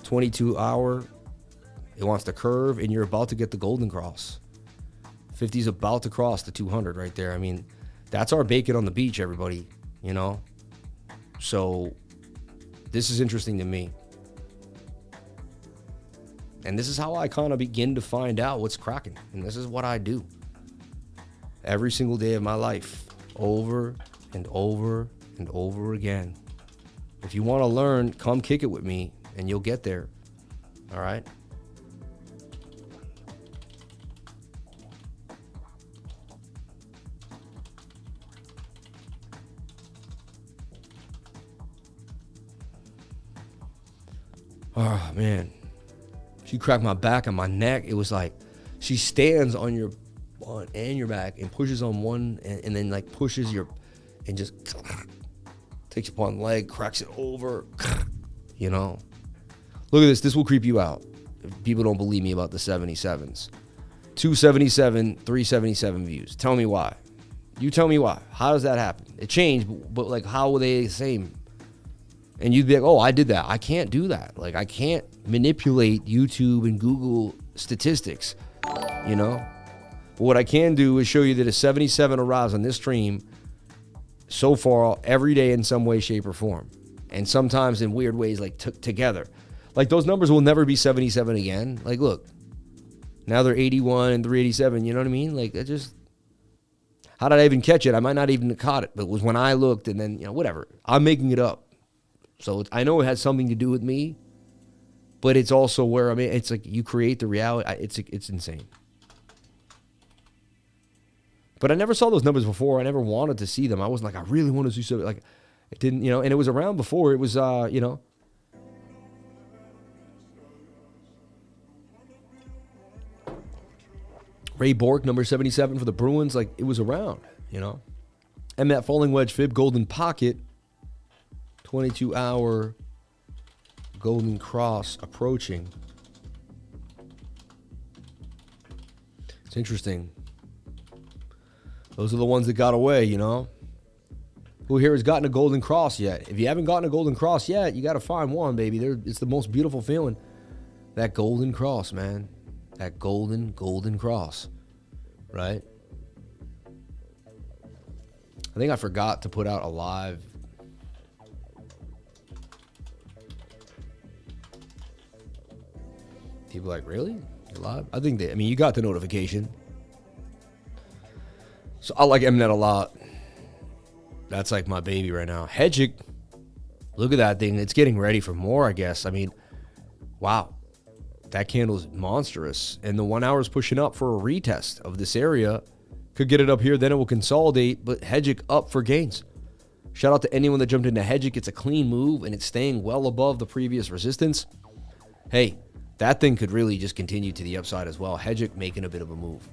S1: 22-hour, it wants to curve, and you're about to get the golden cross. 50's about to cross the 200 right there. I mean, that's our bacon on the beach, everybody, you know? So this is interesting to me. And this is how I kind of begin to find out what's cracking. And this is what I do every single day of my life, over and over and over again. If you want to learn, come kick it with me and you'll get there. All right? Oh, man. She cracked my back and my neck. It was like she stands on your butt and your back and pushes on one and then like pushes your and just takes you upon the leg, cracks it over, you know. Look at this. This will creep you out if people don't believe me about the 77s. 277, 377 views. Tell me why. You tell me why. How does that happen? It changed, but like how were they the same? And you'd be like, oh, I did that. I can't do that. Like, I can't manipulate YouTube and Google statistics, you know? But what I can do is show you that a 77 arrives on this stream so far every day in some way, shape, or form. And sometimes in weird ways, like together. Like, those numbers will never be 77 again. Like, look, now they're 81 and 387. You know what I mean? Like, it just, how did I even catch it? I might not even have caught it, but it was when I looked and then, you know, whatever. I'm making it up. So I know it has something to do with me, but it's also where, I mean, it's like you create the reality. It's insane. But I never saw those numbers before. I never wanted to see them. I wasn't like, I really want to see something. Like, it didn't, you know, and it was around before. It was, you know. Ray Bork, number 77 for the Bruins. Like, it was around, you know. MNET Falling Wedge Fib, Golden Pocket. 22-hour golden cross approaching. It's interesting. Those are the ones that got away, you know. Who here has gotten a golden cross yet? If you haven't gotten a golden cross yet, you got to find one, baby. It's the most beautiful feeling. That golden cross, man. That golden cross, right? I think I forgot to put out a live. People are like, really? You're live? I think I mean, you got the notification. So I like MNET a lot. That's like my baby right now. HEGIC, look at that thing. It's getting ready for more, I guess. I mean, wow. That candle's monstrous. And the 1 hour is pushing up for a retest of this area. Could get it up here, then it will consolidate. But HEGIC up for gains. Shout out to anyone that jumped into HEGIC. It's a clean move, and it's staying well above the previous resistance. Hey, that thing could really just continue to the upside as well. HEGIC making a bit of a move.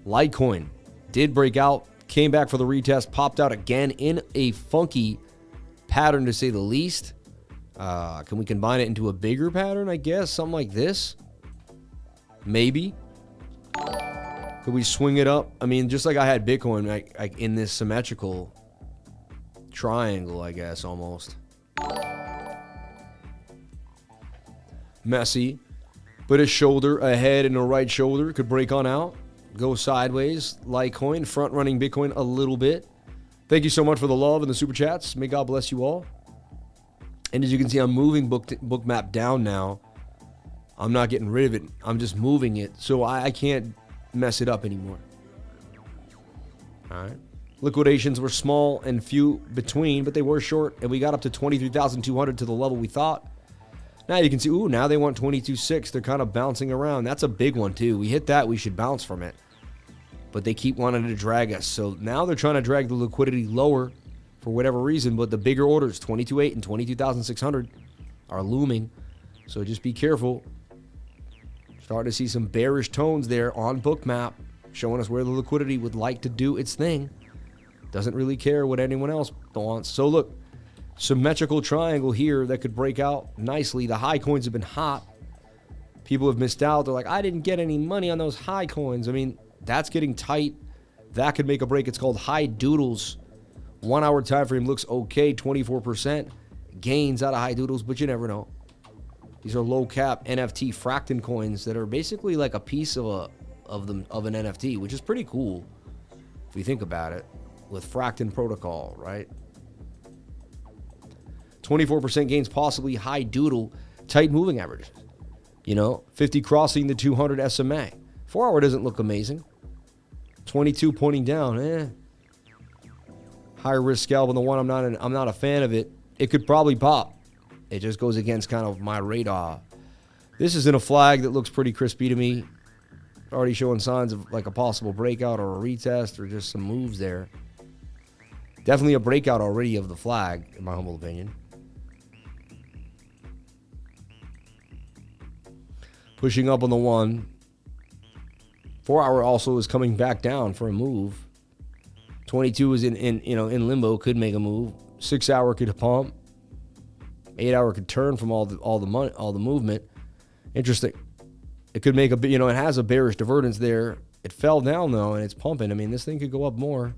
S1: Litecoin did break out, came back for the retest, popped out again in a funky pattern to say the least. Can we combine it into a bigger pattern, I guess? Something like this? Maybe. Could we swing it up? I mean, just like I had Bitcoin, like in this symmetrical triangle, I guess, almost. Messy. But a shoulder, a head, and a right shoulder could break on out. Go sideways. Litecoin, front-running Bitcoin a little bit. Thank you so much for the love and the super chats. May God bless you all. And as you can see, I'm moving BOOKMAP down now. I'm not getting rid of it. I'm just moving it so I can't mess it up anymore. All right. Liquidations were small and few between, but they were short, and we got up to 23,200 to the level we thought. Now you can see, ooh, now they want 22.6. They're kind of bouncing around. That's a big one, too. We hit that, we should bounce from it. But they keep wanting to drag us. So now they're trying to drag the liquidity lower for whatever reason. But the bigger orders, 22.8 and 22,600, are looming. So just be careful. Starting to see some bearish tones there on BOOKMAP, showing us where the liquidity would like to do its thing. Doesn't really care what anyone else wants. So look. Symmetrical triangle here that could break out nicely. The high coins have been hot. People have missed out. They're like, I didn't get any money on those high coins. I mean, that's getting tight. That could make a break. It's called HIDOODLES. 1 hour time frame looks okay, 24% gains out of HIDOODLES, but you never know. These are low cap NFT Fracton coins that are basically like a piece of an NFT, which is pretty cool if you think about it, with Fracton protocol, right? 24% gains, possibly HIDOODLE, tight moving averages. You know, 50 crossing the 200 SMA. 4 hour doesn't look amazing. 22 pointing down, High risk scalp on the one. I'm not a fan of it. It could probably pop. It just goes against kind of my radar. This isn't a flag that looks pretty crispy to me. Already showing signs of like a possible breakout or a retest or just some moves there. Definitely a breakout already of the flag, in my humble opinion. Pushing up on the one. 4 hour also is coming back down for a move. 22 is in limbo, could make a move. 6 hour could pump. 8 hour could turn from all the movement. Interesting. It could make it has a bearish divergence there. It fell down though, and it's pumping. I mean, this thing could go up more.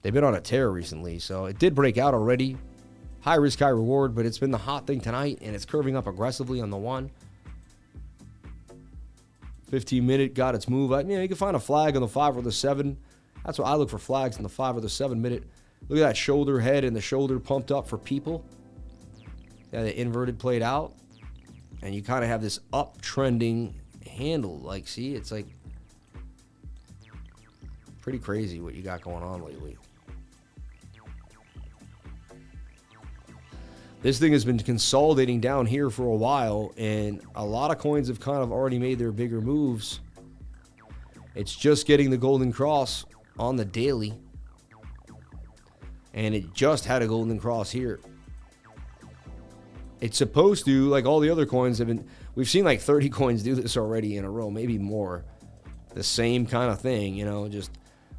S1: They've been on a tear recently, so it did break out already. High risk, high reward, but it's been the hot thing tonight, and it's curving up aggressively on the one. 15-minute got its move. You can find a flag on the 5 or the 7. That's what I look for, flags in the 5 or the 7-minute. Look at that shoulder head and the shoulder pumped up for people. Yeah, the inverted played out. And you kind of have this uptrending handle. Like, see, it's like pretty crazy what you got going on lately. This thing has been consolidating down here for a while, and a lot of coins have kind of already made their bigger moves. It's just getting the golden cross on the daily, and it just had a golden cross here. It's supposed to, like all the other coins have been, we've seen like 30 coins do this already in a row, maybe more. The same kind of thing, just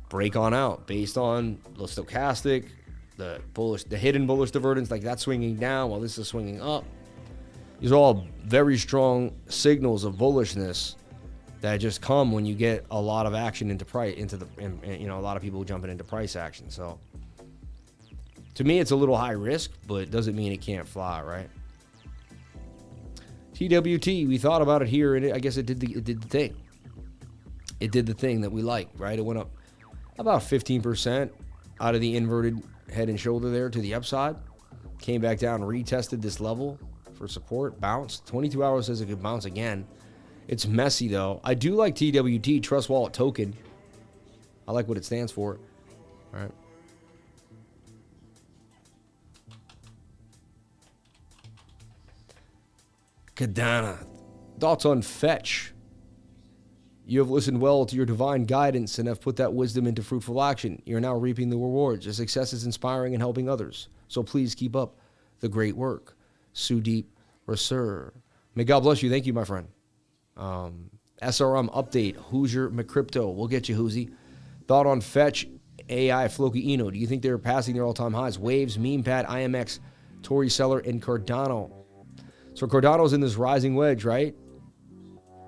S1: break on out based on the stochastic, the hidden bullish divergence, like that's swinging down while this is swinging up. These are all very strong signals of bullishness that just come when you get a lot of action into price, a lot of people jumping into price action. So to me, it's a little high risk, but it doesn't mean it can't fly, right? TWT, we thought about it here, and I guess it did the thing. It did the thing that we like, right? It went up about 15% out of the inverted head and shoulder there to the upside. Came back down, retested this level for support, bounced. 22 hours says it could bounce again. It's messy though. I do like TWT, Trust Wallet Token. I like what it stands for. All right. Kadana. Thoughts on Fetch? You have listened well to your divine guidance and have put that wisdom into fruitful action. You're now reaping the rewards. Your success is inspiring and helping others. So please keep up the great work. Sudeep Rasur. May God bless you. Thank you, my friend. SRM update. Hoosier McCrypto. We'll get you, Hoosie. Thought on Fetch, AI, Floki Eno. Do you think they're passing their all-time highs? Waves, MEPAD, IMX, Tory CELR, and Cardano. So Cardano's in this rising wedge, right?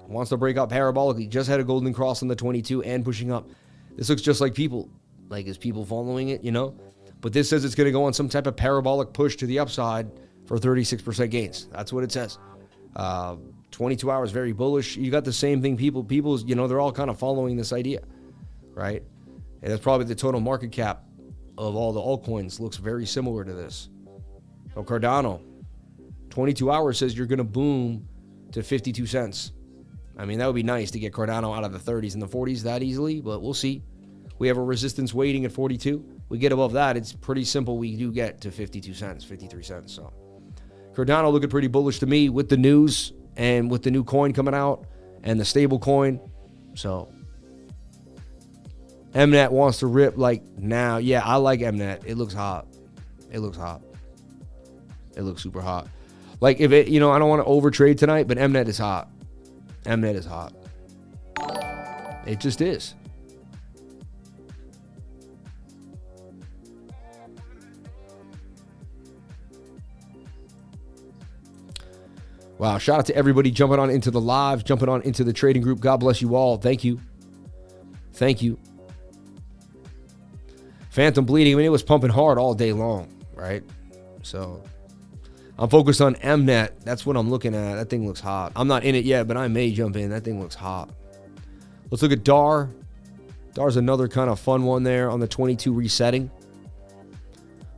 S1: Wants to break out parabolically. Just had a golden cross on the 22 and pushing up. This looks just like people. Like, is people following it, But this says it's going to go on some type of parabolic push to the upside for 36% gains. That's what it says. 22 hours, very bullish. You got the same thing. People's, they're all kind of following this idea, right? And that's probably the total market cap of all the altcoins looks very similar to this. So Cardano, 22 hours says you're going to boom to 52 cents. I mean, that would be nice to get Cardano out of the 30s and the 40s that easily, but we'll see. We have a resistance waiting at 42. We get above that, it's pretty simple. We do get to 52 cents, 53 cents. So Cardano looking pretty bullish to me with the news and with the new coin coming out and the stable coin. So MNET wants to rip like now. Yeah, I like MNET. It looks hot. It looks hot. It looks super hot. Like if it, I don't want to overtrade tonight, but MNET is hot. MNET is hot. It just is. Wow, shout out to everybody jumping on into the live, jumping on into the trading group. God bless you all. Thank you. Thank you. Phantom bleeding, I mean, it was pumping hard all day long, right? So I'm focused on MNET. That's what I'm looking at. That thing looks hot. I'm not in it yet, but I may jump in. That thing looks hot. Let's look at DAR. DAR's another kind of fun one there on the 22 resetting.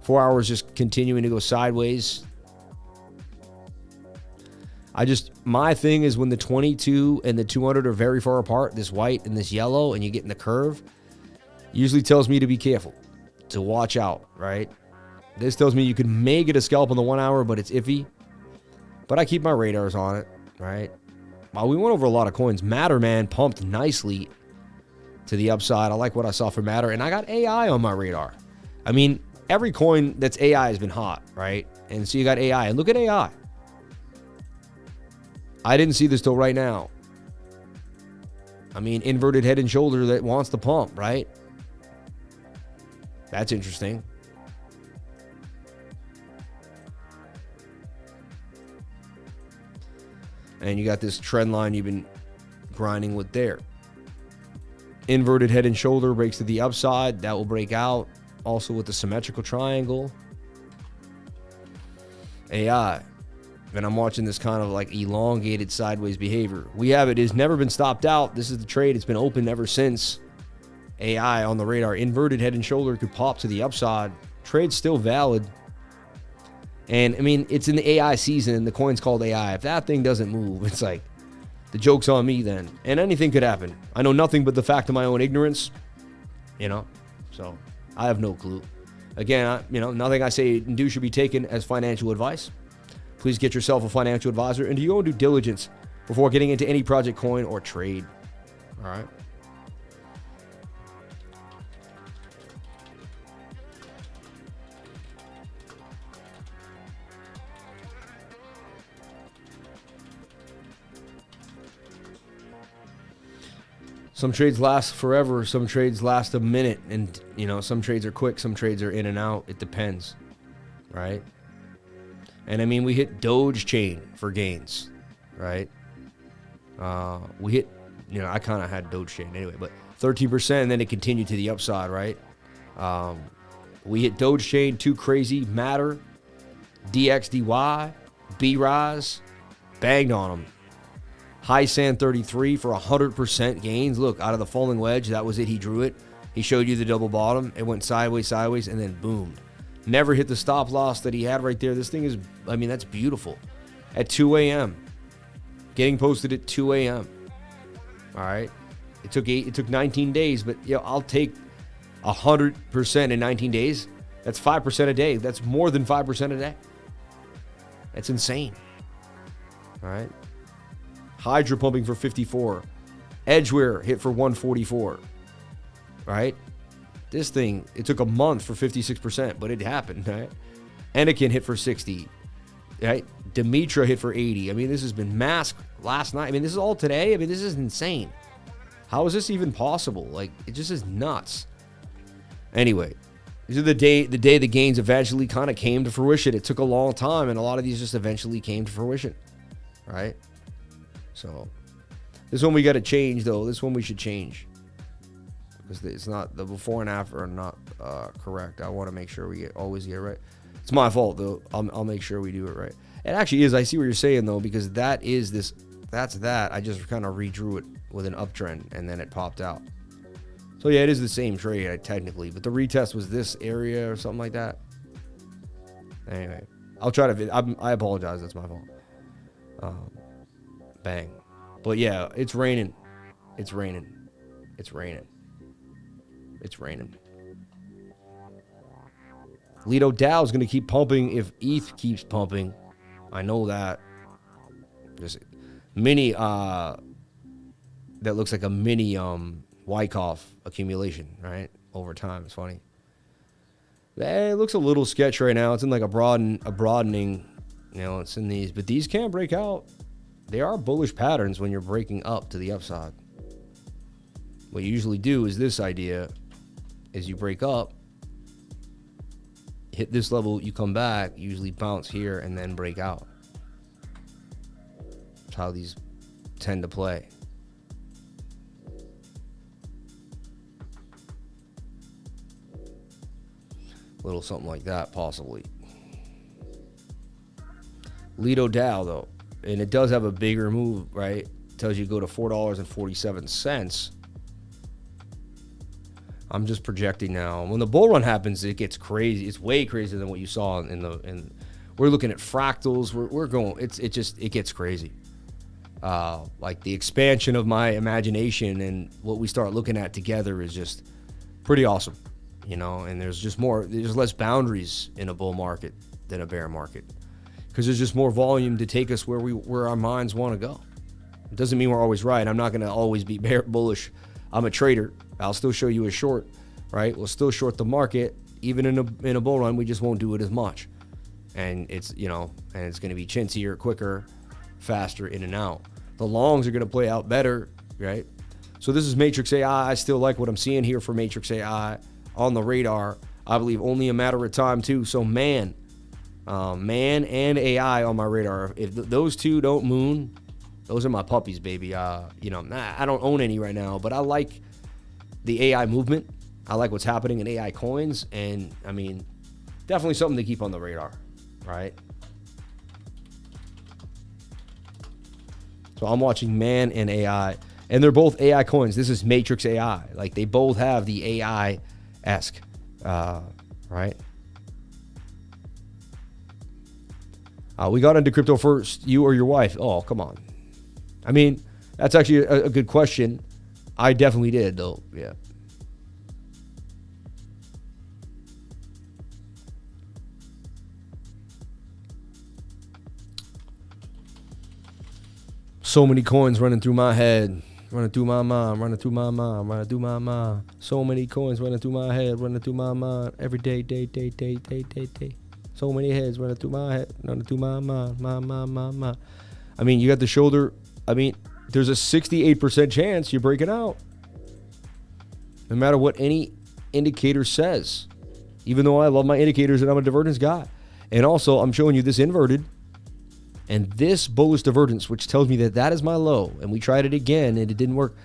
S1: 4 hours just continuing to go sideways. My thing is when the 22 and the 200 are very far apart, this white and this yellow, and you get in the curve, usually tells me to be careful, to watch out, right? This tells me you could may get a scalp on the 1 hour, but it's iffy. But I keep my radars on it, right? Wow, we went over a lot of coins. Matter, man, pumped nicely to the upside. I like what I saw for Matter, and I got AI on my radar. I mean, every coin that's AI has been hot, right? And so you got AI, and look at AI. I didn't see this till right now. I mean, inverted head and shoulder that wants to pump, right? That's interesting. And you got this trend line you've been grinding with there. Inverted head and shoulder breaks to the upside. That will break out. Also with the symmetrical triangle. AI. And I'm watching this kind of like elongated sideways behavior. We have it. It's never been stopped out. This is the trade. It's been open ever since. AI on the radar. Inverted head and shoulder could pop to the upside. Trade's still valid. And I mean, it's in the AI season. The coin's called AI. If that thing doesn't move, it's like the joke's on me then. And anything could happen. I know nothing but the fact of my own ignorance. You know, so I have no clue. Again, nothing I say and do should be taken as financial advice. Please get yourself a financial advisor and do your own due diligence before getting into any project, coin, or trade. All right. Some trades last forever. Some trades last a minute. And, some trades are quick. Some trades are in and out. It depends. Right? And, I mean, we hit Doge chain for gains. Right? We hit, I kind of had Doge chain anyway. But 13%, and then it continued to the upside, right? We hit Doge chain, too crazy. Matter, DXDY, BRISE, banged on them. High Sand 33 for 100% gains. Look, out of the falling wedge, that was it. He drew it. He showed you the double bottom. It went sideways, and then boomed. Never hit the stop loss that he had right there. This thing is, that's beautiful. At 2 a.m. Getting posted at 2 a.m. All right. It took 19 days, but I'll take 100% in 19 days. That's 5% a day. That's more than 5% a day. That's insane. All right. Hydra pumping for 54. Edgeware hit for 144. Right? This thing, it took a month for 56%, but it happened, right? Anakin hit for 60. Right? Demetra hit for 80. This has been masked last night. This is all today. This is insane. How is this even possible? It just is nuts. Anyway, these are the day the gains eventually kind of came to fruition. It took a long time, and a lot of these just eventually came to fruition. Right? So, this one we got to change, though. This one we should change. Because it's not, the before and after are not correct. I want to make sure we always get it right. It's my fault, though. I'll make sure we do it right. It actually is. I see what you're saying, though, because that's that. I just kind of redrew it with an uptrend, and then it popped out. So, yeah, it is the same trade, technically. But the retest was this area or something like that. Anyway, I'll try to, I apologize. That's my fault. Bang. But yeah, it's raining. It's raining. It's raining. It's raining. Lido Dow is going to keep pumping if ETH keeps pumping. I know that. Just mini, that looks like a mini Wyckoff accumulation, right? Over time. It's funny. It looks a little sketch right now. It's in like a broadening, it's in these. But these can't break out. They are bullish patterns when you're breaking up to the upside. What you usually do is this idea is you break up, hit this level, you come back, usually bounce here and then break out. That's how these tend to play. little something like that, possibly. Lido Dow, though, and it does have a bigger move, right? It tells you go to $4.47. I'm just projecting now. When the bull run happens, it gets crazy. It's way crazier than what you saw in we're looking at fractals. We're going. It gets crazy. Like the expansion of my imagination and what we start looking at together is just pretty awesome, you know. And there's less boundaries in a bull market than a bear market, because there's just more volume to take us where our minds want to go. It doesn't mean we're always right. I'm not going to always be bullish. I'm a trader. I'll still show you a short, right? We'll still short the market even in a bull run. We just won't do it as much. And it's, you know, and it's going to be chintzier, quicker, faster, in and out. The longs are going to play out better, right? So this is Matrix AI. I still like what I'm seeing here for Matrix AI on the radar. I believe only a matter of time too. So man and AI on my radar. If those two don't moon, those are my puppies, baby. You know, I don't own any right now, but I like the AI movement. I like what's happening in AI coins, and I mean, definitely something to keep on the radar. Right? So I'm watching Man and AI, and they're both AI coins. This is Matrix AI. Like, they both have the AI-esque, right? We got into crypto first, you or your wife? Oh, come on. I mean, that's actually a good question. I definitely did, though. Yeah. So many coins running through my head, running through my mind, running through my mind, running through my mind. So many coins running through my head, running through my mind. Every day, day. So many heads running through my head, running through my mind, my. I mean, you got the shoulder. I mean, there's a 68% chance you're breaking out. No matter what any indicator says. Even though I love my indicators and I'm a divergence guy. And also, I'm showing you this inverted. And this bullish divergence, which tells me that is my low, and we tried it again and it didn't work.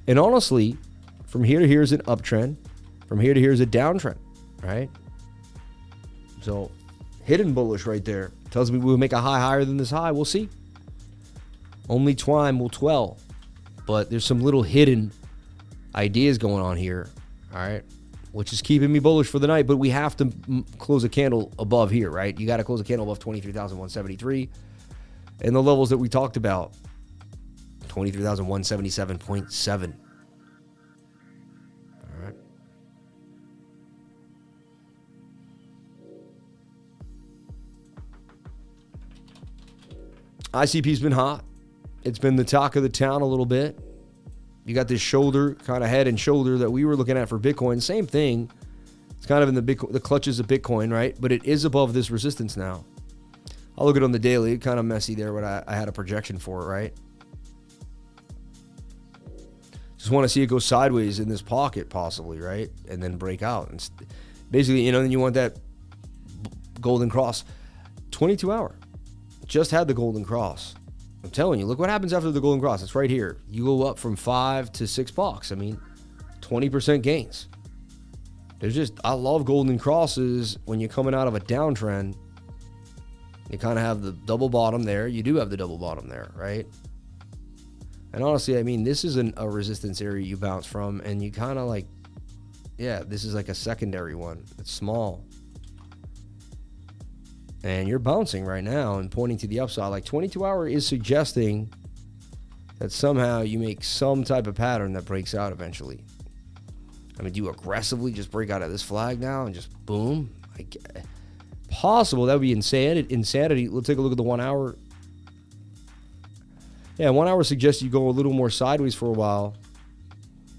S1: And honestly, from here to here is an uptrend. From here to here is a downtrend, right? So hidden bullish right there. Tells me we'll make a high higher than this high. We'll see. Only time will tell. But there's some little hidden ideas going on here, all right? Which is keeping me bullish for the night. But we have to close a candle above here, right? You got to close a candle above 23,173. And the levels that we talked about, 23,177.7. All right. ICP's been hot. It's been the talk of the town a little bit. You got this shoulder, kind of head and shoulder that we were looking at for Bitcoin. Same thing. It's kind of in the clutches of Bitcoin, right? But it is above this resistance now. I'll look at it on the daily. Kind of messy there, but I had a projection for it, right? Just want to see it go sideways in this pocket, possibly, right? And then break out. And basically, you know, then you want that golden cross. 22 hour. Just had the golden cross. I'm telling you, look what happens after the golden cross. It's right here. You go up from $5 to $6. I mean, 20% gains. I love golden crosses when you're coming out of a downtrend. You kind of have the double bottom there. You do have the double bottom there, right? And honestly, I mean, this is a resistance area you bounce from, and you kind of like, yeah, this is like a secondary one. It's small. And you're bouncing right now and pointing to the upside. Like 22 hour is suggesting that somehow you make some type of pattern that breaks out eventually. I mean, do you aggressively just break out of this flag now and just boom? Possible. That would be insanity. Let's take a look at the 1 hour. Yeah, 1 hour suggests you go a little more sideways for a while.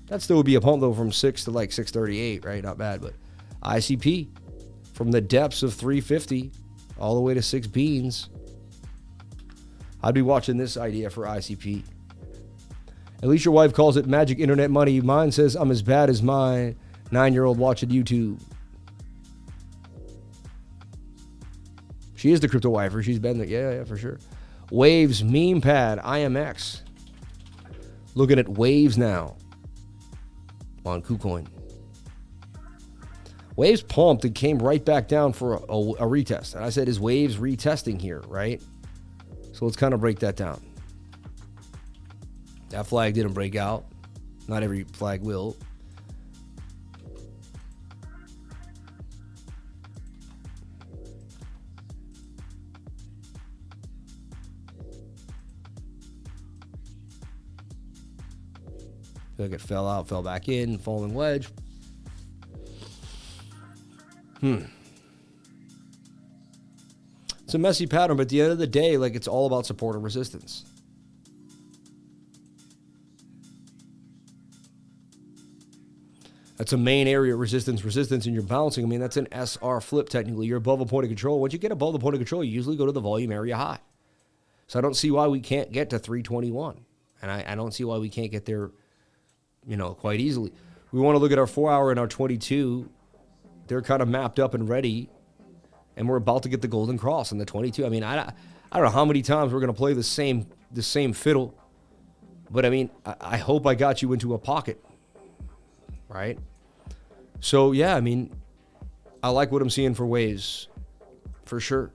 S1: That still would be a pump though from 6 to like 638, right? Not bad, but ICP from the depths of 350 all the way to 6 beans. I'd be watching this idea for ICP. At least your wife calls it magic internet money. Mine says I'm as bad as my 9-year-old watching YouTube. She is the crypto wifer. She's been there. Yeah, for sure. Waves, meme pad, IMX. Looking at waves now on KuCoin. Waves pumped and came right back down for a retest. And I said, is Waves retesting here, right? So let's kind of break that down. That flag didn't break out. Not every flag will. Look, it fell out, fell back in, falling wedge. It's a messy pattern, but at the end of the day, like, it's all about support and resistance. That's a main area of resistance and you're bouncing. I mean, that's an SR flip technically. You're above a point of control. Once you get above the point of control, you usually go to the volume area high. So I don't see why we can't get to 321. And I don't see why we can't get there, you know, quite easily. We want to look at our 4 hour and our 22. They're kind of mapped up and ready. And we're about to get the golden cross in the 22. I mean, I don't know how many times we're going to play the same fiddle. But I mean, I hope I got you into a pocket. Right? So, yeah, I mean, I like what I'm seeing for Waves. For sure.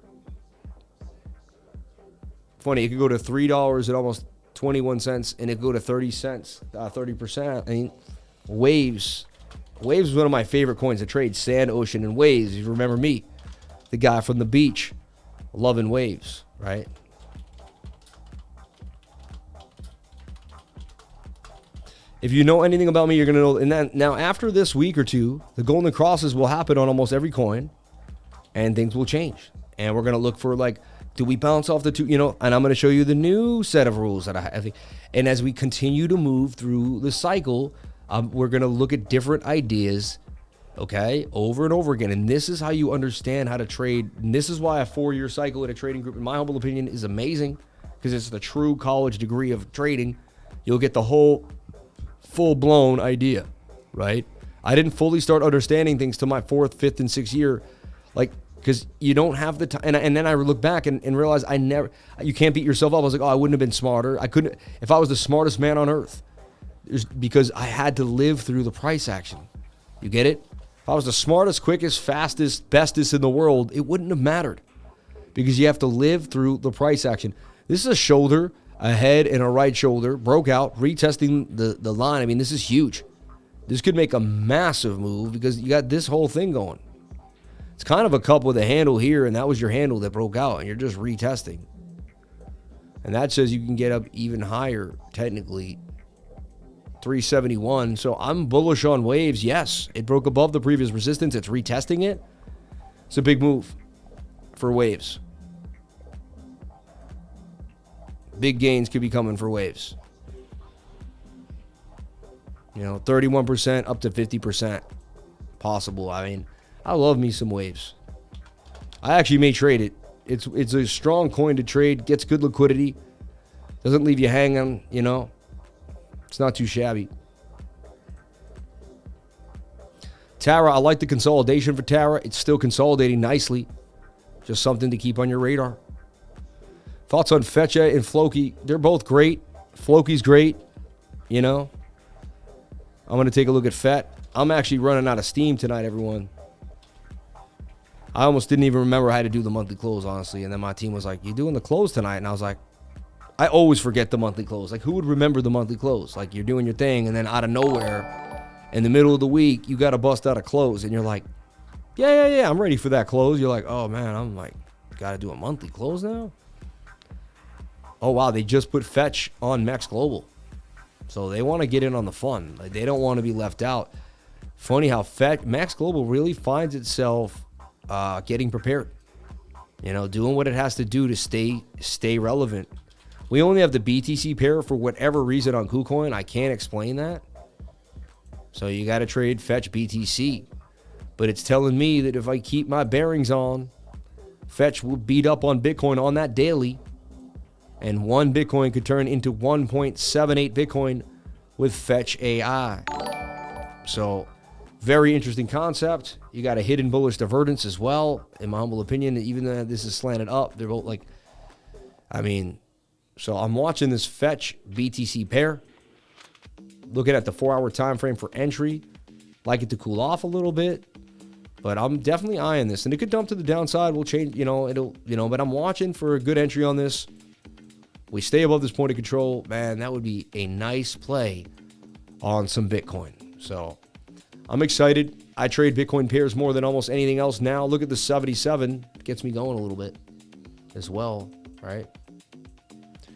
S1: Funny, it could go to $3 at almost 21 cents, and it could go to 30 cents, 30%. I mean, Waves is one of my favorite coins to trade. Sand, ocean, and waves. You remember me, the guy from the beach, loving waves, right? If you know anything about me, you're going to know. And then now, after this week or two, the golden crosses will happen on almost every coin, and things will change. And we're going to look for, like, do we bounce off the two, you know? And I'm going to show you the new set of rules that I have. And as we continue to move through the cycle, we're going to look at different ideas, okay, over and over again. And this is how you understand how to trade. And this is why a 4-year cycle in a trading group, in my humble opinion, is amazing, because it's the true college degree of trading. You'll get the whole full-blown idea, right? I didn't fully start understanding things till my 4th, 5th, and 6th year, like, because you don't have the time. And then I look back and realize you can't beat yourself up. I was like, oh, I wouldn't have been smarter. I couldn't, if I was the smartest man on earth, because I had to live through the price action. You get it? If I was the smartest, quickest, fastest, bestest in the world, it wouldn't have mattered, because you have to live through the price action. This is a shoulder, a head, and a right shoulder, broke out, retesting the line. I mean, this is huge. This could make a massive move because you got this whole thing going. It's kind of a cup with a handle here, and that was your handle that broke out, and you're just retesting. And that says you can get up even higher, technically, 371. So I'm bullish on Waves. Yes, it broke above the previous resistance. It's retesting it. It's a big move for Waves. Big gains could be coming for Waves. You know, 31% up to 50% possible. I mean, I love me some Waves. I actually may trade it. It's a strong coin to trade. Gets good liquidity. Doesn't leave you hanging, you know. It's not too shabby. Tara, I like the consolidation for Tara. It's still consolidating nicely. Just something to keep on your radar. Thoughts on Fetcha and Floki? They're both great. Floki's great, you know. I'm going to take a look at Fet. I'm actually running out of steam tonight, everyone. I almost didn't even remember how to do the monthly close, honestly. And then my team was like, you doing the close tonight? And I was like, I always forget the monthly close. Like, who would remember the monthly close? Like, you're doing your thing, and then out of nowhere, in the middle of the week, you got to bust out a close. And you're like, yeah, I'm ready for that close. You're like, oh, man, I'm like, got to do a monthly close now? Oh, wow, they just put Fetch on Max Global. So they want to get in on the fun. Like, they don't want to be left out. Funny how Max Global really finds itself getting prepared. You know, doing what it has to do to stay relevant. We only have the BTC pair for whatever reason on KuCoin. I can't explain that. So you got to trade Fetch BTC. But it's telling me that if I keep my bearings on, Fetch will beat up on Bitcoin on that daily. And one Bitcoin could turn into 1.78 Bitcoin with Fetch AI. So, very interesting concept. You got a hidden bullish divergence as well, in my humble opinion. Even though this is slanted up, they're both like, I mean, so I'm watching this Fetch BTC pair. Looking at the 4-hour time frame for entry. Like it to cool off a little bit. But I'm definitely eyeing this, and it could dump to the downside. We'll change, but I'm watching for a good entry on this. We stay above this point of control, man, that would be a nice play on some Bitcoin. So I'm excited. I trade Bitcoin pairs more than almost anything else now. Look at the 77. It gets me going a little bit as well, right?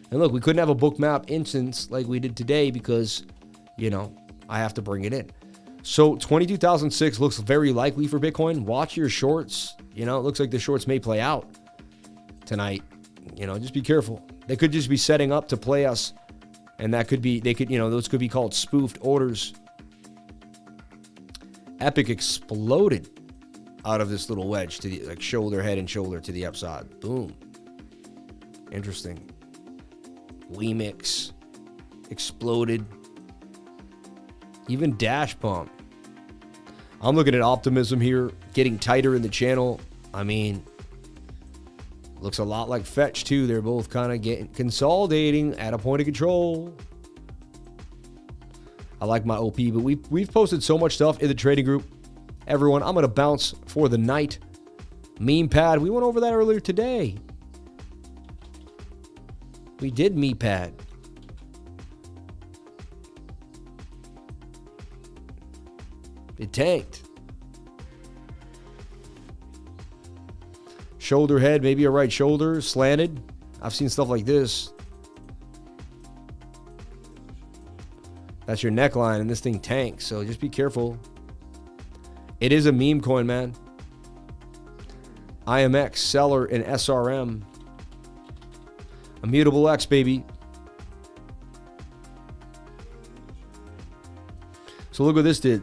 S1: And look, we couldn't have a bookmap instance like we did today because, I have to bring it in. So 22,006 looks very likely for Bitcoin. Watch your shorts. It looks like the shorts may play out tonight. Just be careful. They could just be setting up to play us. And those could be called spoofed orders. EPIK exploded out of this little wedge to the shoulder, head and shoulder to the upside. Boom. Interesting. WeMix exploded. Even Dash Pump. I'm looking at optimism here, getting tighter in the channel. Looks a lot like Fetch too. They're both kind of consolidating at a point of control. I like my OP, but we've posted so much stuff in the trading group. Everyone, I'm going to bounce for the night. MEPAD, we went over that earlier today. We did MEPAD. It tanked. Shoulder head, maybe a right shoulder, slanted. I've seen stuff like this. That's your neckline, and this thing tanks, so just be careful. It is a meme coin, man. IMX, CELR, and SRM. Immutable X, baby. So look what this did.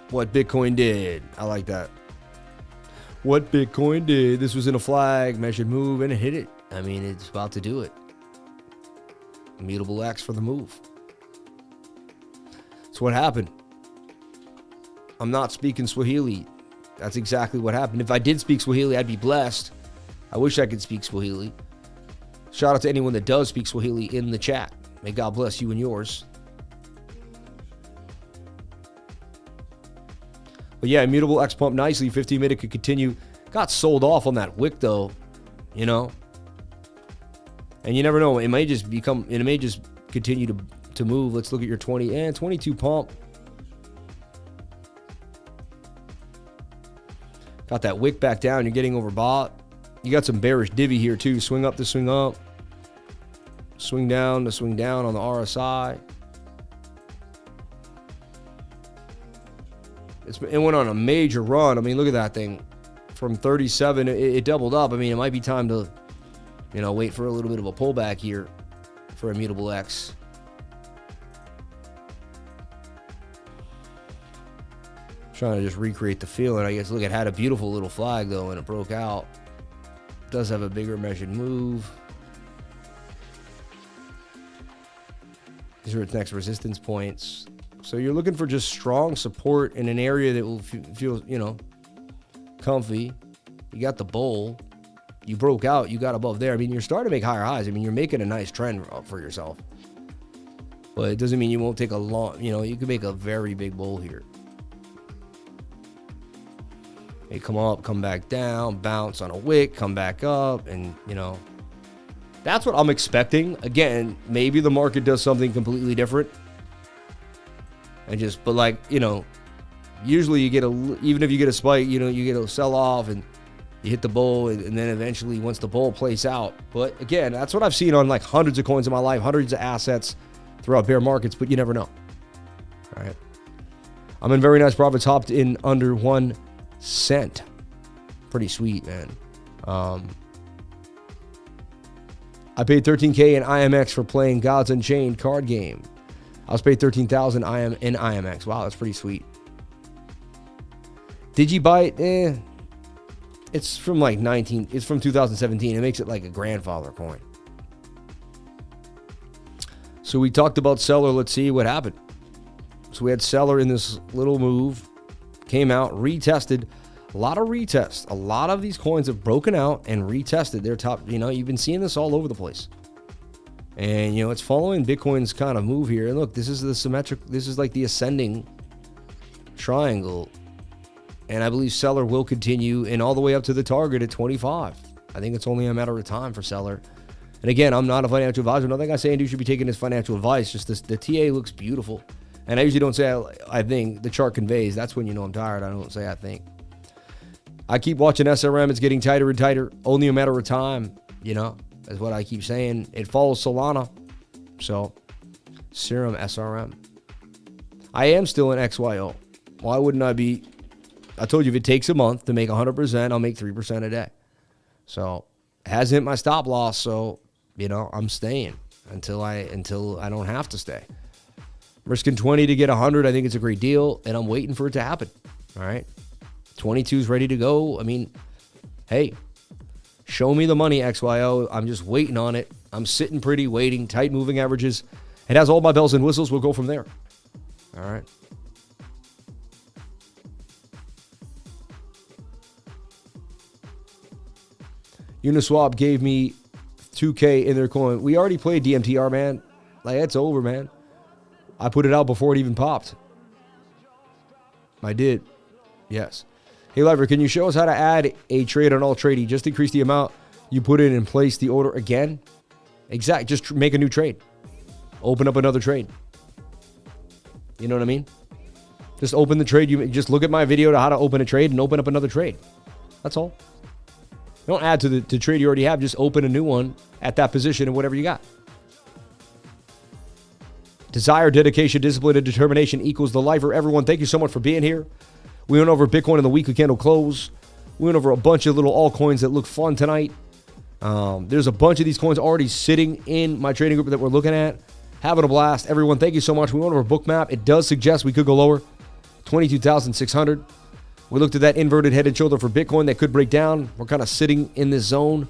S1: What Bitcoin did. I like that. What Bitcoin did. This was in a flag, measured move, and it hit it. It's about to do it. Immutable X for the move. That's what happened. I'm not speaking Swahili. That's exactly what happened. If I did speak Swahili, I'd be blessed. I wish I could speak Swahili. Shout out to anyone that does speak Swahili in the chat. May God bless you and yours. But yeah, immutable X pump nicely. 15-minute could continue. Got sold off on that wick though, And you never know. It may just continue to move. Let's look at your 20 and 22 pump. Got that wick back down. You're getting overbought. You got some bearish divvy here too. Swing up to swing up. Swing down to swing down on the RSI. It went on a major run. Look at that thing. From 37, it doubled up. It might be time to, wait for a little bit of a pullback here for immutable X. Trying to just recreate the feeling. I guess, look, it had a beautiful little flag, though, and it broke out. It does have a bigger measured move. These are its next resistance points. So you're looking for just strong support in an area that will feel, comfy. You got the bowl. You broke out. You got above there. You're starting to make higher highs. You're making a nice trend for yourself. But it doesn't mean you won't take a long, you could make a very big bowl here. They come up, come back down, bounce on a wick, come back up, and, that's what I'm expecting. Again, maybe the market does something completely different. Usually you get even if you get a spike, you get a sell off and you hit the bull, and then eventually once the bull plays out. But again, that's what I've seen on hundreds of coins in my life, hundreds of assets throughout bear markets, but you never know. All right. I'm in very nice profits, hopped in under 1 cent. Pretty sweet, man. I paid $13K in IMX for playing Gods Unchained card game. I was paid $13,000 in IMX. Wow, that's pretty sweet. Digibyte, it's from it's from 2017. It makes it like a grandfather coin. So we talked about CELR. Let's see what happened. So we had CELR in this little move. Came out, retested. A lot of retests. A lot of these coins have broken out and retested their top. You've been seeing this all over the place. And, it's following Bitcoin's kind of move here. And look, this is the symmetric, this is like the ascending triangle. And I believe CELR will continue and all the way up to the target at 25. I think it's only a matter of time for CELR. And again, I'm not a financial advisor. Nothing I say and do should be taken as financial advice. Just this, the TA looks beautiful. And I usually don't say I think. The chart conveys. That's when you know I'm tired. I don't say I think. I keep watching SRM. It's getting tighter and tighter. Only a matter of time, you know, is what I keep saying. It follows Solana. So, Serum SRM. I am still in XYO. Why wouldn't I be? I told you if it takes a month to make 100%, I'll make 3% a day. So, it hasn't hit my stop loss. So, you know, I'm staying until I don't have to stay. I'm risking 20 to get 100. I think it's a great deal, and I'm waiting for it to happen. All right. 22 is ready to go. I mean, hey, show me the money, XYO. I'm just waiting on it. I'm sitting pretty, waiting, tight moving averages. It has all my bells and whistles. We'll go from there. All right. Uniswap gave me 2K in their coin. We already played DMTR, man. Like, it's over, man. I put it out before it even popped. I did. Yes. Hey, Lever, can you show us how to add a trade on all trading? Just increase the amount you put in and place the order again? Exact. Just make a new trade. Open up another trade. You know what I mean? Just open the trade. You just look at my video to how to open a trade and open up another trade. That's all. Don't add to the trade you already have. Just open a new one at that position and whatever you got. Desire, dedication, discipline, and determination equals the lifer. Everyone, thank you so much for being here. We went over Bitcoin in the weekly candle close. We went over a bunch of little altcoins that look fun tonight. There's a bunch of these coins already sitting in my trading group that we're looking at. Having a blast. Everyone, thank you so much. We went over BOOKMAP. It does suggest we could go lower. 22,600. We looked at that inverted head and shoulder for Bitcoin that could break down. We're kind of sitting in this zone.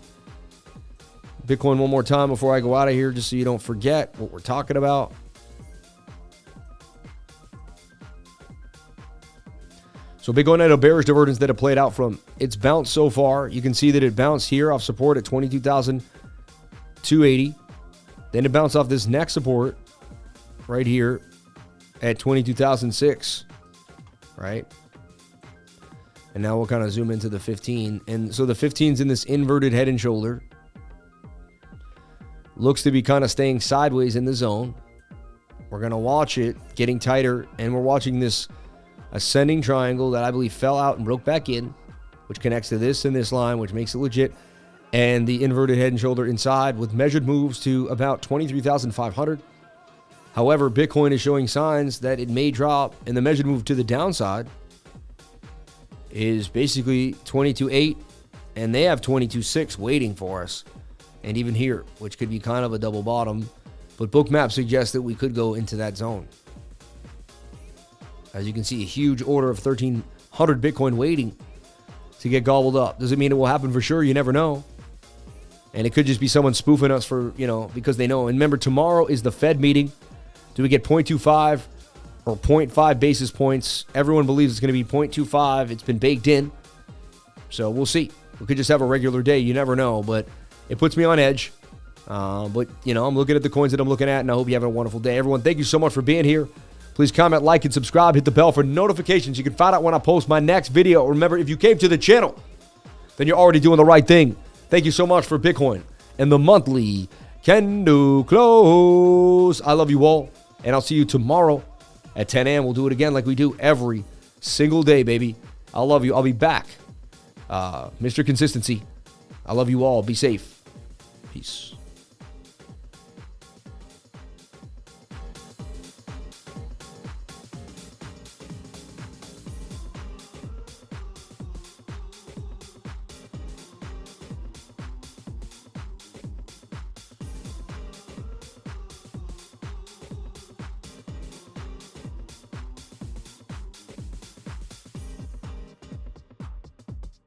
S1: Bitcoin one more time before I go out of here, just so you don't forget what we're talking about. So Bitcoin had a bearish divergence that it played out from. It's bounced so far. You can see that it bounced here off support at 22,280. Then it bounced off this next support right here at 22,006, right? And now we'll kind of zoom into the 15. And so the 15's in this inverted head and shoulder. Looks to be kind of staying sideways in the zone. We're going to watch it getting tighter, and we're watching this ascending triangle that I believe fell out and broke back in, which connects to this and this line, which makes it legit. And the inverted head and shoulder inside with measured moves to about 23,500. However, Bitcoin is showing signs that it may drop, and the measured move to the downside is basically 22.8, and they have 22.6 waiting for us. And even here, which could be kind of a double bottom, but BOOKMAP suggests that we could go into that zone. As you can see, a huge order of 1,300 Bitcoin waiting to get gobbled up. Does it mean it will happen for sure? You never know. And it could just be someone spoofing us for, you know, because they know. And remember, tomorrow is the Fed meeting. Do we get 0.25 or 0.5 basis points? Everyone believes it's going to be 0.25. It's been baked in. So we'll see. We could just have a regular day. You never know. But it puts me on edge. But, you know, I'm looking at the coins that I'm looking at, and I hope you have a wonderful day. Everyone, thank you so much for being here. Please comment, like, and subscribe. Hit the bell for notifications. You can find out when I post my next video. Remember, if you came to the channel, then you're already doing the right thing. Thank you so much for Bitcoin and the monthly candle close. I love you all, and I'll see you tomorrow at 10 a.m. We'll do it again like we do every single day, baby. I love you. I'll be back. Mr. Consistency. I love you all. Be safe. Peace.